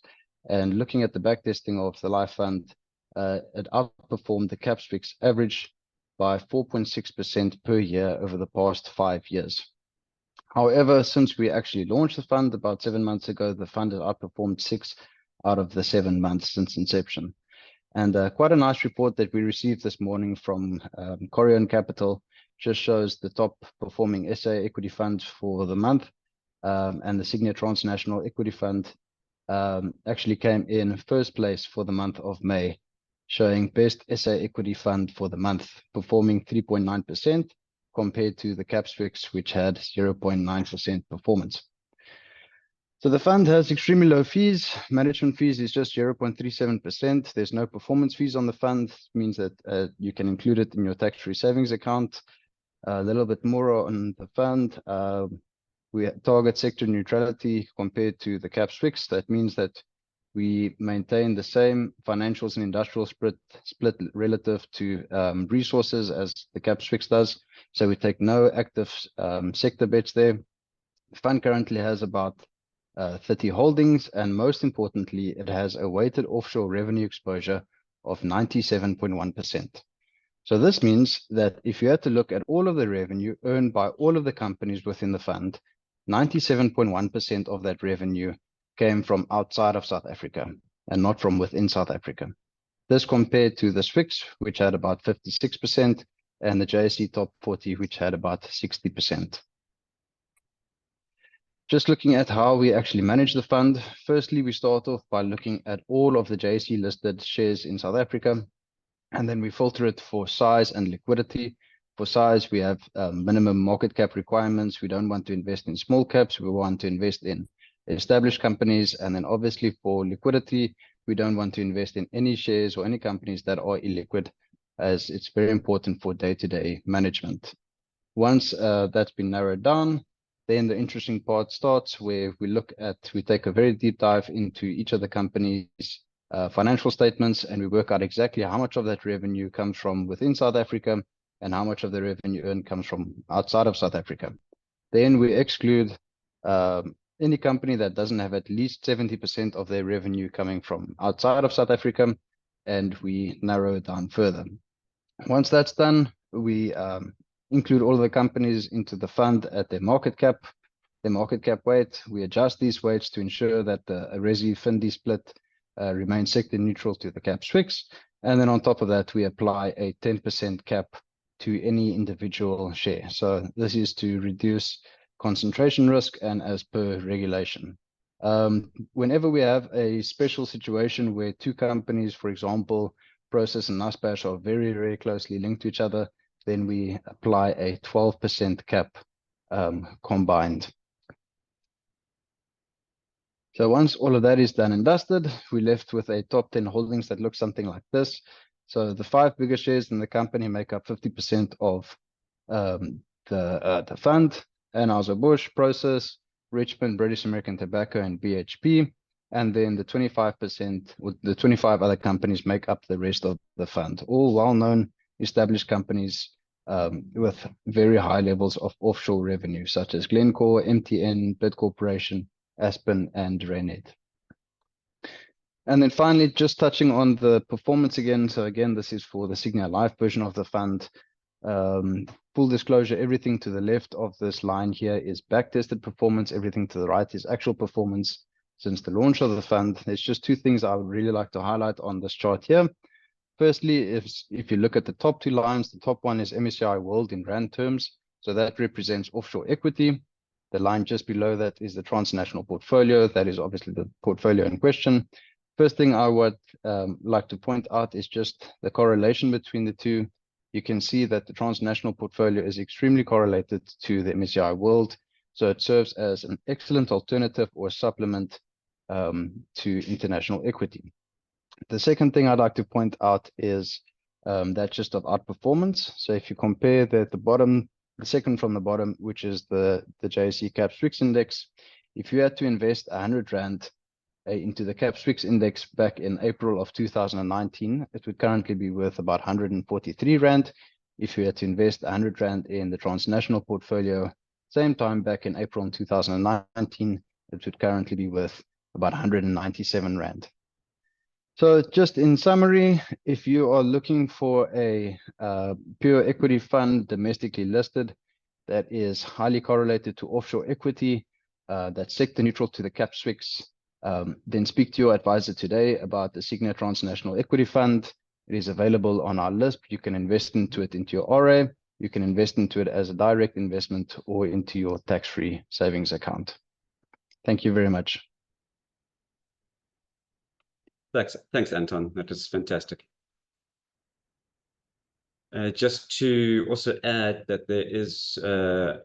And looking at the backtesting of the live fund, it outperformed the CapsFix average by 4.6% per year over the past 5 years. However, since we actually launched the fund about 7 months ago, the fund has outperformed 6 out of the 7 months since inception. And quite a nice report that we received this morning from Corian Capital just shows the top performing SA equity funds for the month. And the Sygnia Transnational Equity Fund actually came in first place for the month of May, showing best SA equity fund for the month, performing 3.9% compared to the CapsFix, which had 0.9% performance. So the fund has extremely low fees. Management fees is just 0.37%. There's no performance fees on the fund. It means that you can include it in your tax-free savings account. A little bit more on the fund. We target sector neutrality compared to the CapsFix. That means that we maintain the same financials and industrial split relative to resources as the CapsFix does. So we take no active sector bets there. The fund currently has about 30 holdings, and most importantly, it has a weighted offshore revenue exposure of 97.1%. So this means that if you had to look at all of the revenue earned by all of the companies within the fund, 97.1% of that revenue came from outside of South Africa and not from within South Africa. This compared to the SWIX, which had about 56%, and the JSE Top 40, which had about 60%. Just looking at how we actually manage the fund. Firstly, we start off by looking at all of the JSE listed shares in South Africa, and then we filter it for size and liquidity. For size, we have minimum market cap requirements. We don't want to invest in small caps. We want to invest in established companies. And then obviously for liquidity, we don't want to invest in any shares or any companies that are illiquid, as it's very important for day-to-day management. Once that's been narrowed down, then the interesting part starts, where we take a very deep dive into each of the company's financial statements, and we work out exactly how much of that revenue comes from within South Africa and how much of the revenue earned comes from outside of South Africa. Then we exclude any company that doesn't have at least 70% of their revenue coming from outside of South Africa, and we narrow it down further. Once that's done, we include all of the companies into the fund at their market cap weight. We adjust these weights to ensure that the Resi-Findi split remains sector neutral to the CapsFix. And then on top of that, we apply a 10% cap to any individual share. So this is to reduce concentration risk and as per regulation. Whenever we have a special situation where two companies, for example, Prosus and Naspers, are very, very closely linked to each other, then we apply a 12% cap combined. So once all of that is done and dusted, we're left with a top 10 holdings that look something like this. So the 5 biggest shares in the company make up 50% of the fund: Anheuser-Busch, Prosus, Richmond, British American Tobacco, and BHP. And then the 25%, the 25 other companies make up the rest of the fund, all well-known established companies with very high levels of offshore revenue, such as Glencore, MTN, Bid Corporation, Aspen, and Reinet. And then finally, just touching on the performance again. So again, this is for the Sygnia Life version of the fund. Full disclosure, everything to the left of this line here is backtested performance. Everything to the right is actual performance since the launch of the fund. There's just two things I would really like to highlight on this chart here. Firstly, if you look at the top two lines, the top one is MSCI World in Rand terms. So that represents offshore equity. The line just below that is the transnational portfolio. That is obviously the portfolio in question. First thing I would like to point out is just the correlation between the two. you can see that the transnational portfolio is extremely correlated to the MSCI World. So it serves as an excellent alternative or supplement to international equity. The second thing I'd like to point out is that just of outperformance. So if you compare the bottom, the second from the bottom, which is the JSE Cap Swix Index, if you had to invest 100 Rand into the Cap Swix Index back in April of 2019, it would currently be worth about 143 Rand. If you had to invest 100 Rand in the transnational portfolio, same time back in April in 2019, it would currently be worth about 197 Rand. So just in summary, if you are looking for a pure equity fund domestically listed that is highly correlated to offshore equity, that's sector neutral to the Cap Swix, then speak to your advisor today about the Sygnia Transnational Equity Fund. It is available on our list. You can invest into it into your RA. You can invest into it as a direct investment or into your tax-free savings account. Thank you very much. Thanks, Anton. That was fantastic. Just to also add that there is the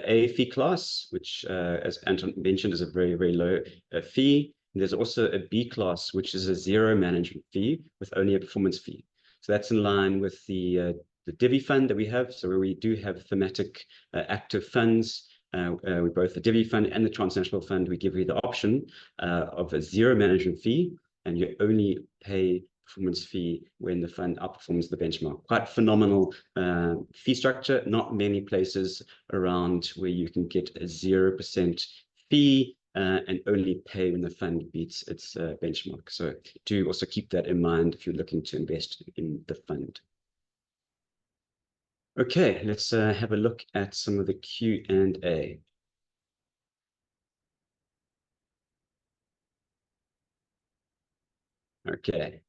A fee class, which, as Anton mentioned, is a very, very low fee. And there's also a B class, which is a zero management fee with only a performance fee. So that's in line with the Divi fund that we have. So where we do have thematic active funds, we both the Divi fund and the transnational fund, we give you the option of a zero management fee, and you only pay performance fee when the fund outperforms the benchmark. Quite phenomenal fee structure. Not many places around where you can get a 0% fee and only pay when the fund beats its benchmark. So do also keep that in mind if you're looking to invest in the fund. Okay, let's have a look at some of the Q&A. Okay.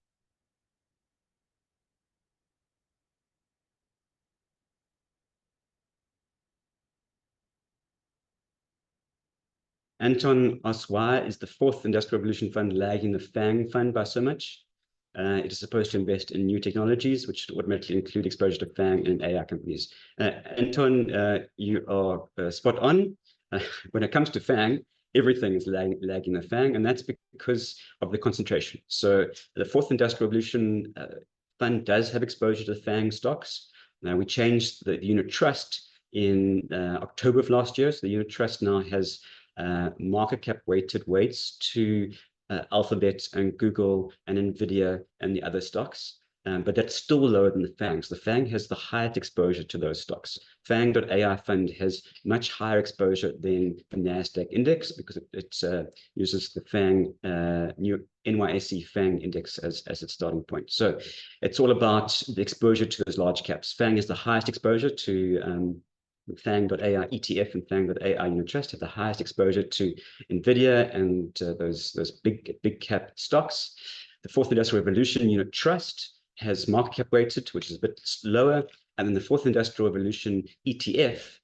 Anton asks, why is the fourth Industrial Revolution Fund lagging the FANG fund by so much? It is supposed to invest in new technologies, which should automatically include exposure to FANG and AI companies. Anton, you are spot on. When it comes to FANG, everything is lagging the FANG, and that's because of the concentration. So the fourth Industrial Revolution Fund does have exposure to FANG stocks. Now, we changed the unit trust in October of last year. So the unit trust now has market cap weighted weights to Alphabet and Google and Nvidia and the other stocks, but that's still lower than the FANG. So the FANG has the highest exposure to those stocks. FANG.ai fund has much higher exposure than the NASDAQ index because it uses the FANG new NYSE FANG index as its starting point. So it's all about the exposure to those large caps. FANG has the highest exposure to FANG.ai ETF and FANG.ai unit trust have the highest exposure to Nvidia and those big cap stocks. The fourth Industrial Revolution unit trust has market cap weighted, which is a bit lower, and then the fourth Industrial Revolution ETF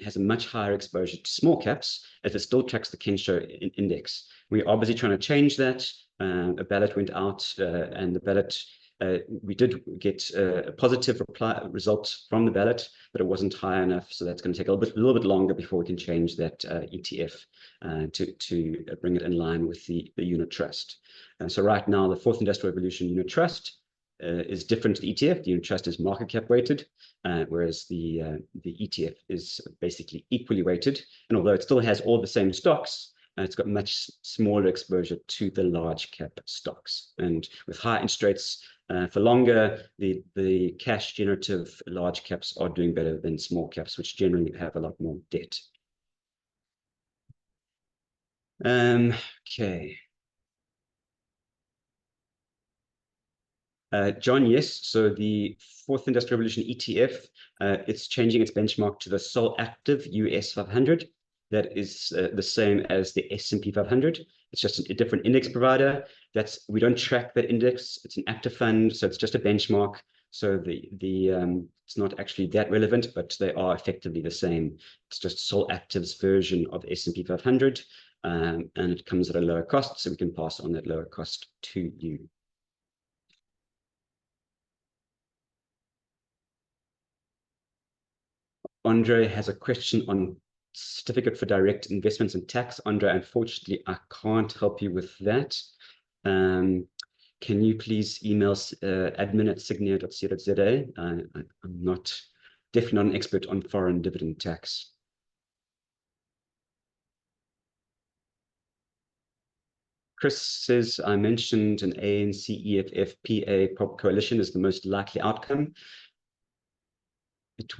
has a much higher exposure to small caps as it still tracks the Kensho index. We're obviously trying to change that. A ballot went out, and the ballot. We did get a positive result from the ballot, but it wasn't high enough. So that's going to take a little bit longer before we can change that ETF to bring it in line with the unit trust. So right now, the fourth Industrial Revolution unit trust is different to the ETF. The unit trust is market cap weighted, whereas the ETF is basically equally weighted. And although it still has all the same stocks, it's got much smaller exposure to the large cap stocks. And with high interest rates for longer, the cash generative large caps are doing better than small caps, which generally have a lot more debt. Okay. John, yes. So the fourth Industrial Revolution ETF, it's changing its benchmark to the Sol Active US 500. That is the same as the S&P 500. It's just a different index provider. We don't track that index. It's an active fund, so it's just a benchmark. So it's not actually that relevant, but they are effectively the same. It's just Sol Active's version of the S&P 500, and it comes at a lower cost, so we can pass on that lower cost to you. Andre has a question on certificate for direct investments and tax. Andre, unfortunately, I can't help you with that. Can you please email admin@sygnia.co.za? I'm definitely not an expert on foreign dividend tax. Chris says, I mentioned an ANC EFF PA coalition is the most likely outcome.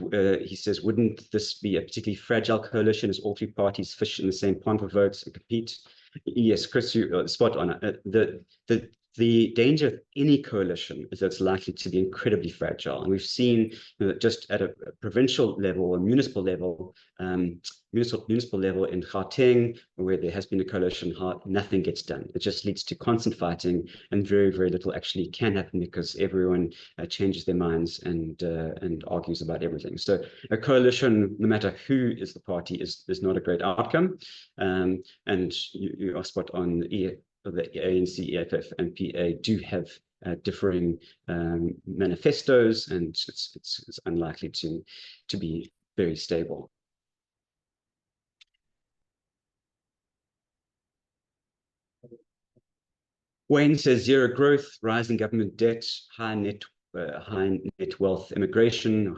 He says, wouldn't this be a particularly fragile coalition as all three parties fish in the same pond for votes and compete? Yes, Chris, you spot on. The danger of any coalition is that it's likely to be incredibly fragile. And we've seen that just at a provincial level or municipal level in Gauteng, where there has been a coalition, nothing gets done. It just leads to constant fighting, and very, very little actually can happen because everyone changes their minds and argues about everything. So a coalition, no matter who is the party, is not a great outcome. And you are spot on. The ANC, EFF, and PA do have differing manifestos, and it's unlikely to be very stable. Wayne says zero growth, rising government debt, high net worth immigration,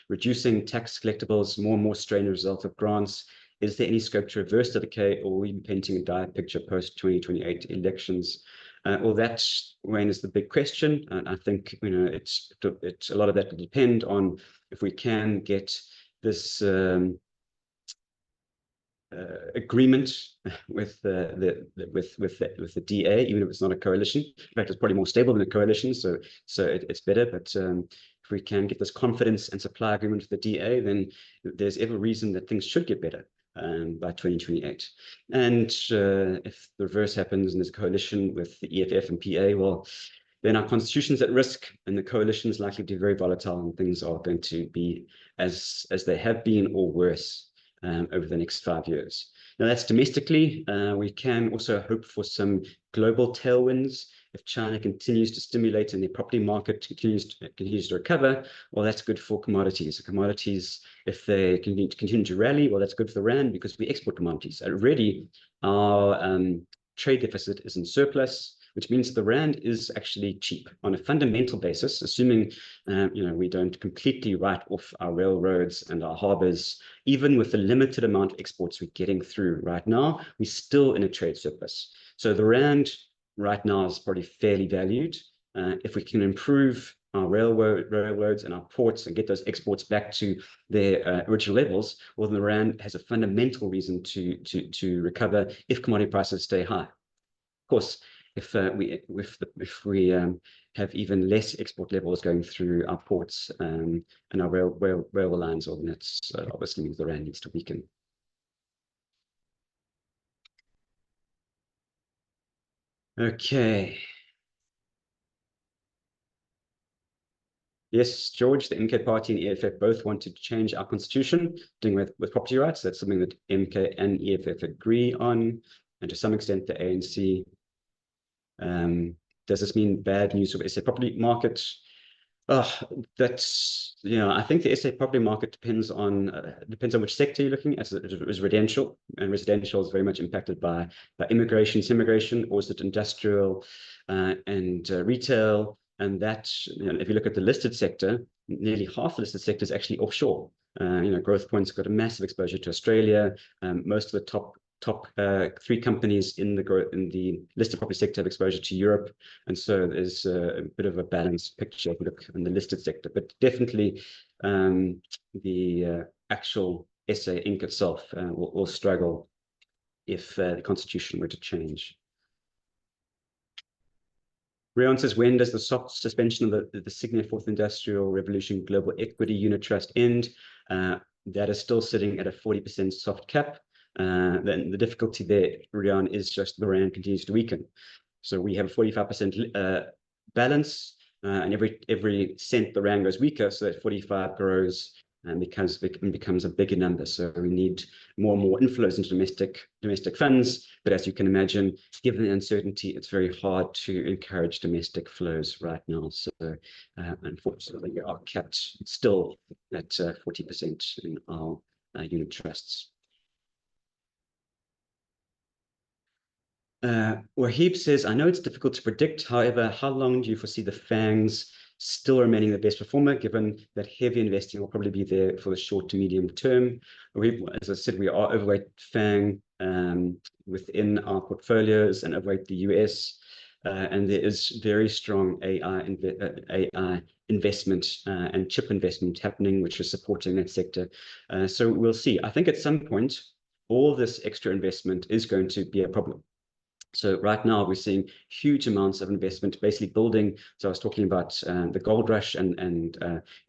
reducing tax collectibles, more and more strain as a result of grants. Is there any scope to reverse the decay, or are we painting a dire picture post-2028 elections? Well, that, Wayne, is the big question. And I think, it's a lot of that will depend on if we can get this agreement with the DA, even if it's not a coalition. In fact, it's probably more stable than a coalition, so it's better. But if we can get this confidence and supply agreement with the DA, then there's every reason that things should get better by 2028. And if the reverse happens and there's a coalition with the EFF and PA, well, then our constitution's at risk, and the coalition is likely to be very volatile, and things are going to be as they have been or worse over the next 5 years. Now, that's domestically. We can also hope for some global tailwinds. If China continues to stimulate and the property market continues to recover, well, that's good for commodities. Commodities, if they continue to rally, well, that's good for the rand because we export commodities. Already, our trade deficit is in surplus, which means the rand is actually cheap on a fundamental basis, assuming we don't completely write off our railroads and our harbors. Even with the limited amount of exports we're getting through right now, we're still in a trade surplus. So the rand right now is probably fairly valued. If we can improve our railroads and our ports and get those exports back to their original levels, well, then the rand has a fundamental reason to recover if commodity prices stay high. Of course, if we have even less export levels going through our ports and our railway lines, well, then that's obviously means the rand needs to weaken. Okay. Yes, George, the MK Party and EFF both want to change our constitution, dealing with property rights. That's something that MK and EFF agree on, and to some extent the ANC. Does this mean bad news for the SA property market? I think the SA property market depends on which sector you're looking at. Is residential, and residential is very much impacted by immigration, or is it industrial and retail? And that, if you look at the listed sector, nearly half the listed sector is actually offshore. Growth Point's got a massive exposure to Australia. Most of the top 3 companies in the listed property sector have exposure to Europe, and so there's a bit of a balanced picture if you look in the listed sector. But definitely, the actual SA Inc. itself will struggle if the constitution were to change. Rion says, when does the soft suspension of the Sygnia Fourth Industrial Revolution Global Equity Unit Trust end? That is still sitting at a 40% soft cap. Then the difficulty there, Rion, is just the rand continues to weaken. So we have a 45% balance, and every cent the rand goes weaker, so that 45 grows and becomes a bigger number. So we need more and more inflows into domestic funds. But as you can imagine, given the uncertainty, it's very hard to encourage domestic flows right now. So unfortunately, we are capped still at 40% in our unit trusts. Wahib says, I know it's difficult to predict. However, how long do you foresee the FANGs still remaining the best performer, given that heavy investing will probably be there for the short to medium term? As I said, we are overweight FANG within our portfolios and overweight the US. And there is very strong AI investment and chip investment happening, which is supporting that sector. So we'll see. I think at some point, all this extra investment is going to be a problem. So right now we're seeing huge amounts of investment, basically building. So I was talking about the gold rush and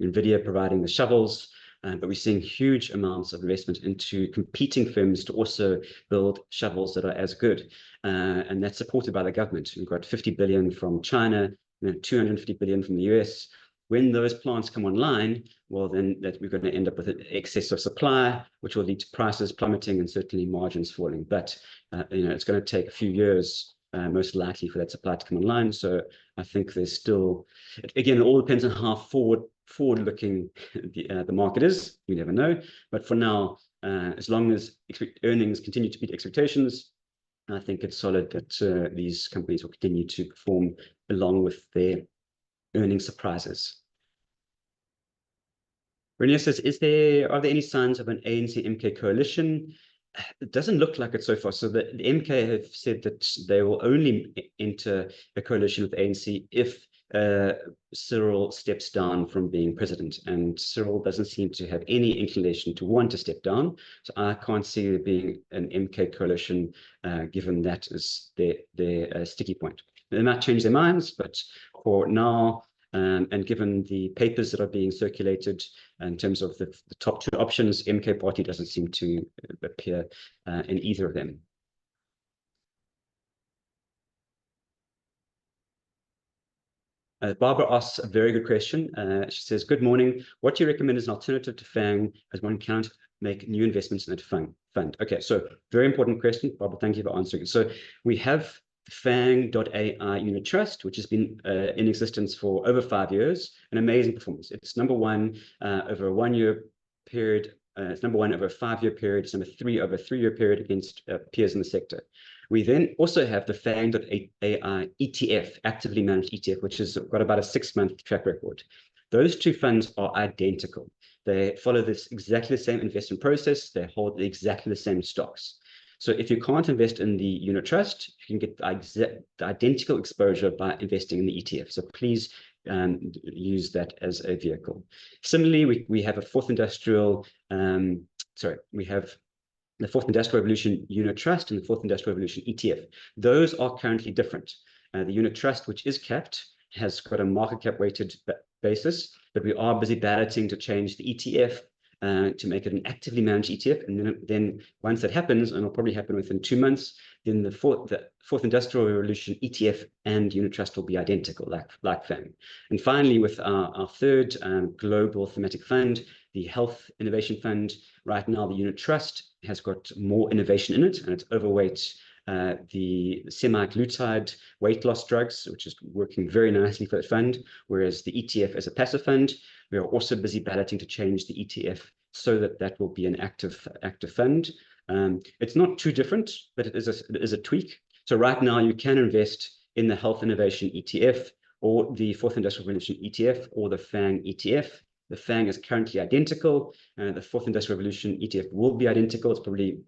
NVIDIA providing the shovels, but we're seeing huge amounts of investment into competing firms to also build shovels that are as good. And that's supported by the government. We've got 50 billion from China, and 250 billion from the US. When those plants come online, well, then we're going to end up with an excess of supply, which will lead to prices plummeting and certainly margins falling. But it's going to take a few years, most likely, for that supply to come online. So I think there's still, again, it all depends on how forward-looking the market is. You never know. But for now, as long as earnings continue to beat expectations, I think it's solid that these companies will continue to perform along with their earnings surprises. Renier says, are there any signs of an ANC-MK coalition? It doesn't look like it so far. So the MK have said that they will only enter a coalition with the ANC if Cyril steps down from being president. And Cyril doesn't seem to have any inclination to want to step down. So I can't see there being an MK coalition, given that is their sticky point. They might change their minds, but for now, and given the papers that are being circulated in terms of the top two options, MK party doesn't seem to appear in either of them. Barbara asks a very good question. She says, good morning. What do you recommend as an alternative to FANG as one can't make new investments in a fund? Okay, so very important question. Barbara, thank you for answering. So we have FANG.ai unit trust, which has been in existence for over 5 years, an amazing performance. It's number one over a 1 year period. It's number one over a 5 year period. It's number three over a 3 year period against peers in the sector. We then also have the FANG.ai ETF, actively managed ETF, which has got about a 6-month track record. Those two funds are identical. They follow this exactly the same investment process. They hold exactly the same stocks. So if you can't invest in the unit trust, you can get the identical exposure by investing in the ETF. So please use that as a vehicle. Similarly, we have a fourth industrial, we have the Fourth Industrial Revolution Unit Trust and the Fourth Industrial Revolution ETF. Those are currently different. The Unit Trust, which is capped, has got a market cap weighted basis, but we are busy balloting to change the ETF to make it an actively managed ETF. And then once that happens, and it'll probably happen within 2 months, then the Fourth Industrial Revolution ETF and Unit Trust will be identical, like FANG. And finally, with our third global thematic fund, the Health Innovation Fund, right now the Unit Trust has got more innovation in it, and it's overweight the semaglutide weight loss drugs, which is working very nicely for the fund, whereas the ETF is a passive fund. We are also busy balloting to change the ETF so that that will be an active fund. It's not too different, but it is a tweak. So right now you can invest in the Health Innovation ETF or the Fourth Industrial Revolution ETF or the FANG ETF. The FANG is currently identical. The Fourth Industrial Revolution ETF will be identical. It's probably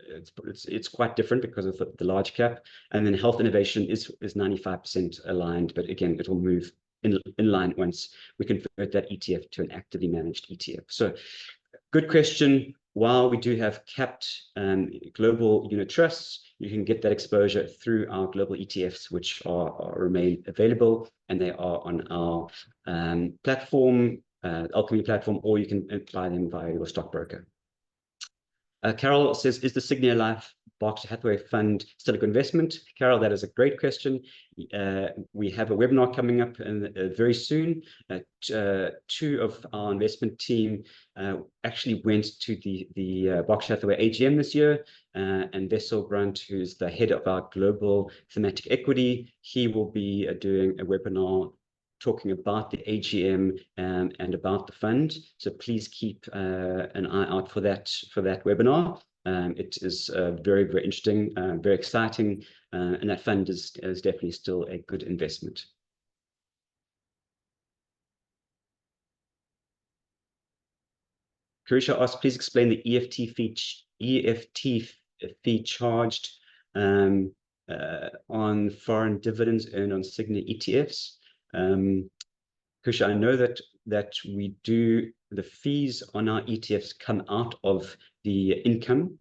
it's quite different because of the large cap. And then Health Innovation is 95% aligned, but again, it will move in line once we convert that ETF to an actively managed ETF. So good question. While we do have capped global unit trusts, you can get that exposure through our global ETFs, which remain available, and they are on our platform, Alchemy platform, or you can buy them via your stockbroker. Carol says, is the Sygnia Life Berkshire Hathaway Fund still a good investment? Carol, that is a great question. We have a webinar coming up very soon. Two of our investment team actually went to the Berkshire Hathaway AGM this year, and Wessel Brandt, who's the head of our global thematic equity, he will be doing a webinar talking about the AGM and about the fund. So please keep an eye out for that webinar. It is very, very interesting, very exciting, and that fund is definitely still a good investment. Karisha asks, please explain the EFT fee charged on foreign dividends earned on Sygnia ETFs. Karisha, I know that we do, the fees on our ETFs come out of the income.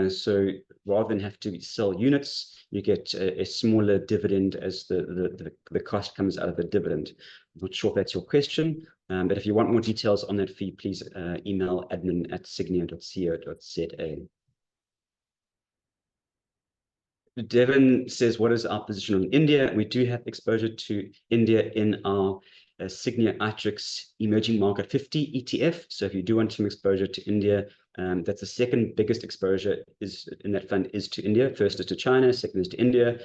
So rather than have to sell units, you get a smaller dividend as the cost comes out of the dividend. I'm not sure if that's your question, but if you want more details on that fee, please email admin@sygnia.co.za. Devin says, what is our position on India? We do have exposure to India in our Sygnia Itrix Emerging Market 50 ETF. So if you do want some exposure to India, that's the second biggest exposure is in that fund is to India. First is to China, second is to India.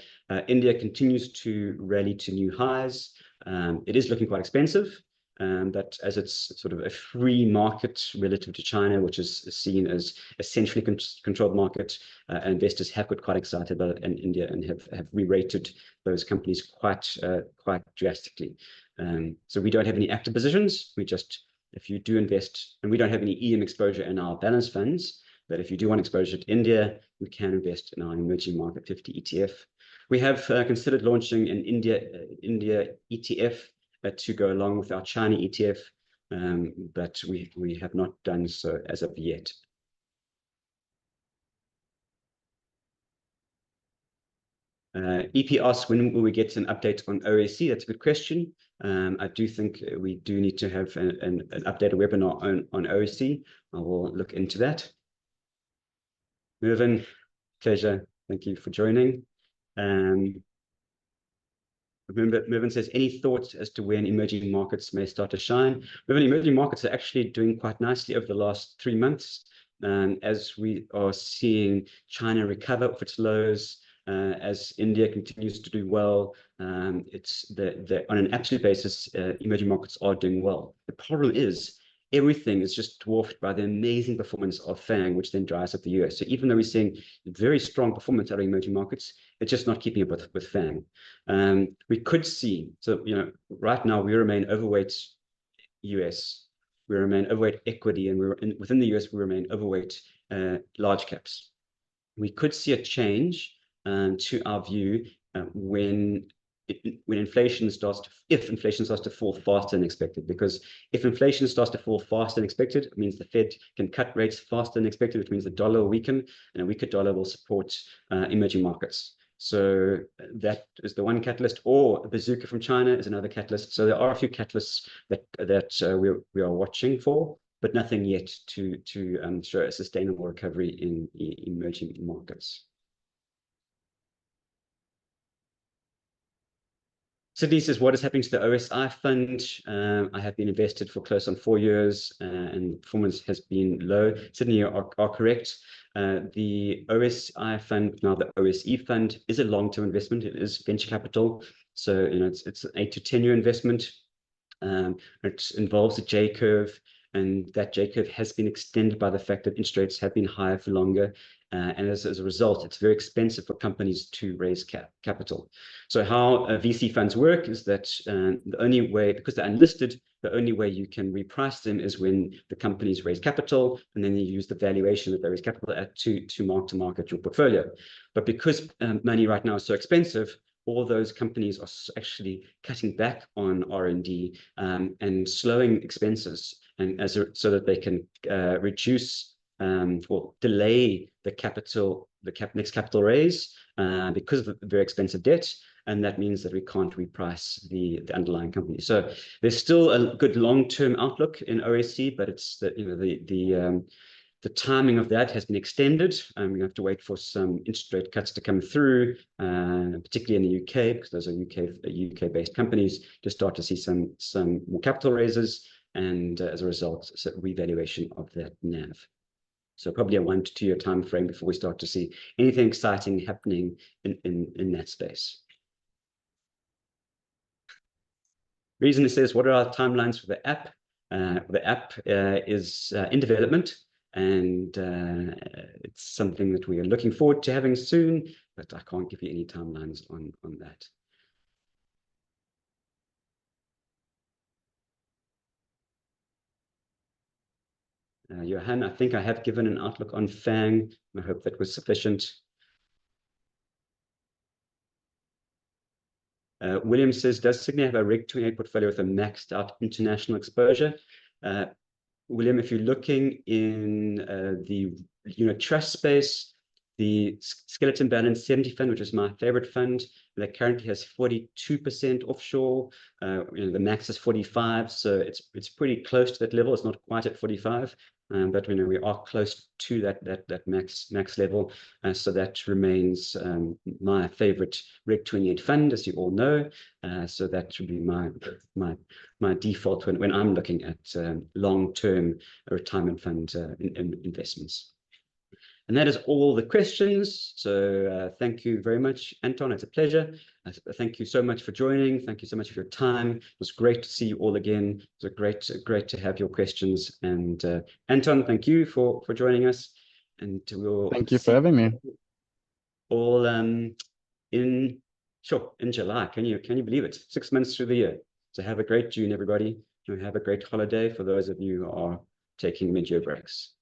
India continues to rally to new highs. It is looking quite expensive, but as it's sort of a free market relative to China, which is seen as a centrally controlled market, investors have got quite excited about it in India and have re-rated those companies quite drastically. So we don't have any active positions. We just, if you do invest, and we don't have any EM exposure in our balance funds, but if you do want exposure to India, we can invest in our Emerging Market 50 ETF. We have considered launching an India ETF to go along with our China ETF, but we have not done so as of yet. EP asks, when will we get an update on OSC? That's a good question. I do think we do need to have an updated webinar on OSC. I will look into that. Mervyn, pleasure. Thank you for joining. Mervyn says, any thoughts as to when emerging markets may start to shine? Mervyn, emerging markets are actually doing quite nicely over the last 3 months. As we are seeing China recover off its lows, as India continues to do well, it's on an absolute basis, emerging markets are doing well. The problem is everything is just dwarfed by the amazing performance of FANG, which then drives up the US. So even though we're seeing very strong performance out of emerging markets, it's just not keeping up with FANG. We could see, so right now we remain overweight US, we remain overweight equity, and within the US we remain overweight large caps. We could see a change to our view when inflation starts to, if inflation starts to fall faster than expected, because if inflation starts to fall faster than expected, it means the Fed can cut rates faster than expected, which means the dollar will weaken, and a weaker dollar will support emerging markets. So that is the one catalyst, or a bazooka from China is another catalyst. So there are a few catalysts that we are watching for, but nothing yet to show a sustainable recovery in emerging markets. Sydney says, what is happening to the OSI fund? I have been invested for close on 4 years and performance has been low. Sydney, you are correct. The OSI fund, now the OSE fund, is a long-term investment. It is venture capital. So, it's an 8 to 10 year investment. It involves a J curve, and that J curve has been extended by the fact that interest rates have been higher for longer. And as a result, it's very expensive for companies to raise capital. So how VC funds work is that the only way, because they're unlisted, the only way you can reprice them is when the companies raise capital, and then you use the valuation that they raise capital at to mark-to-market your portfolio. But because money right now is so expensive, all those companies are actually cutting back on R&D and slowing expenses, and so that they can reduce or delay the next capital raise because of the very expensive debt, and that means that we can't reprice the underlying company. So there's still a good long-term outlook in OSC, but it's the The timing of that has been extended. We have to wait for some interest rate cuts to come through, particularly in the UK, because those are UK-based companies, to start to see some more capital raises, and as a result, a revaluation of that NAV. So probably a 1 to 2 year time frame before we start to see anything exciting happening in that space. Reason it says, what are our timelines for the app? The app is in development, and it's something that we are looking forward to having soon, but I can't give you any timelines on that. Johan, I think I have given an outlook on FANG. I hope that was sufficient. William says, does Sygnia have a Reg 28 portfolio with a maxed out international exposure? William, if you're looking in the unit trust space, the Skeleton Balance 70 fund, which is my favorite fund, that currently has 42% offshore. The max is 45, so it's pretty close to that level. It's not quite at 45, but we are close to that max level. So that remains my favorite Reg 28 fund, as you all know. So that should be my default when I'm looking at long-term retirement fund investments. And that is all the questions. So thank you very much, Anton. It's a pleasure. Thank you so much for joining. Thank you so much for your time. It was great to see you all again. It was great to have your questions. And Anton, thank you for joining us. And we'll thank you for having me. All in July. Can you believe it? 6 months through the year. So have a great June, everybody. And have a great holiday for those of you who are taking mid-year breaks.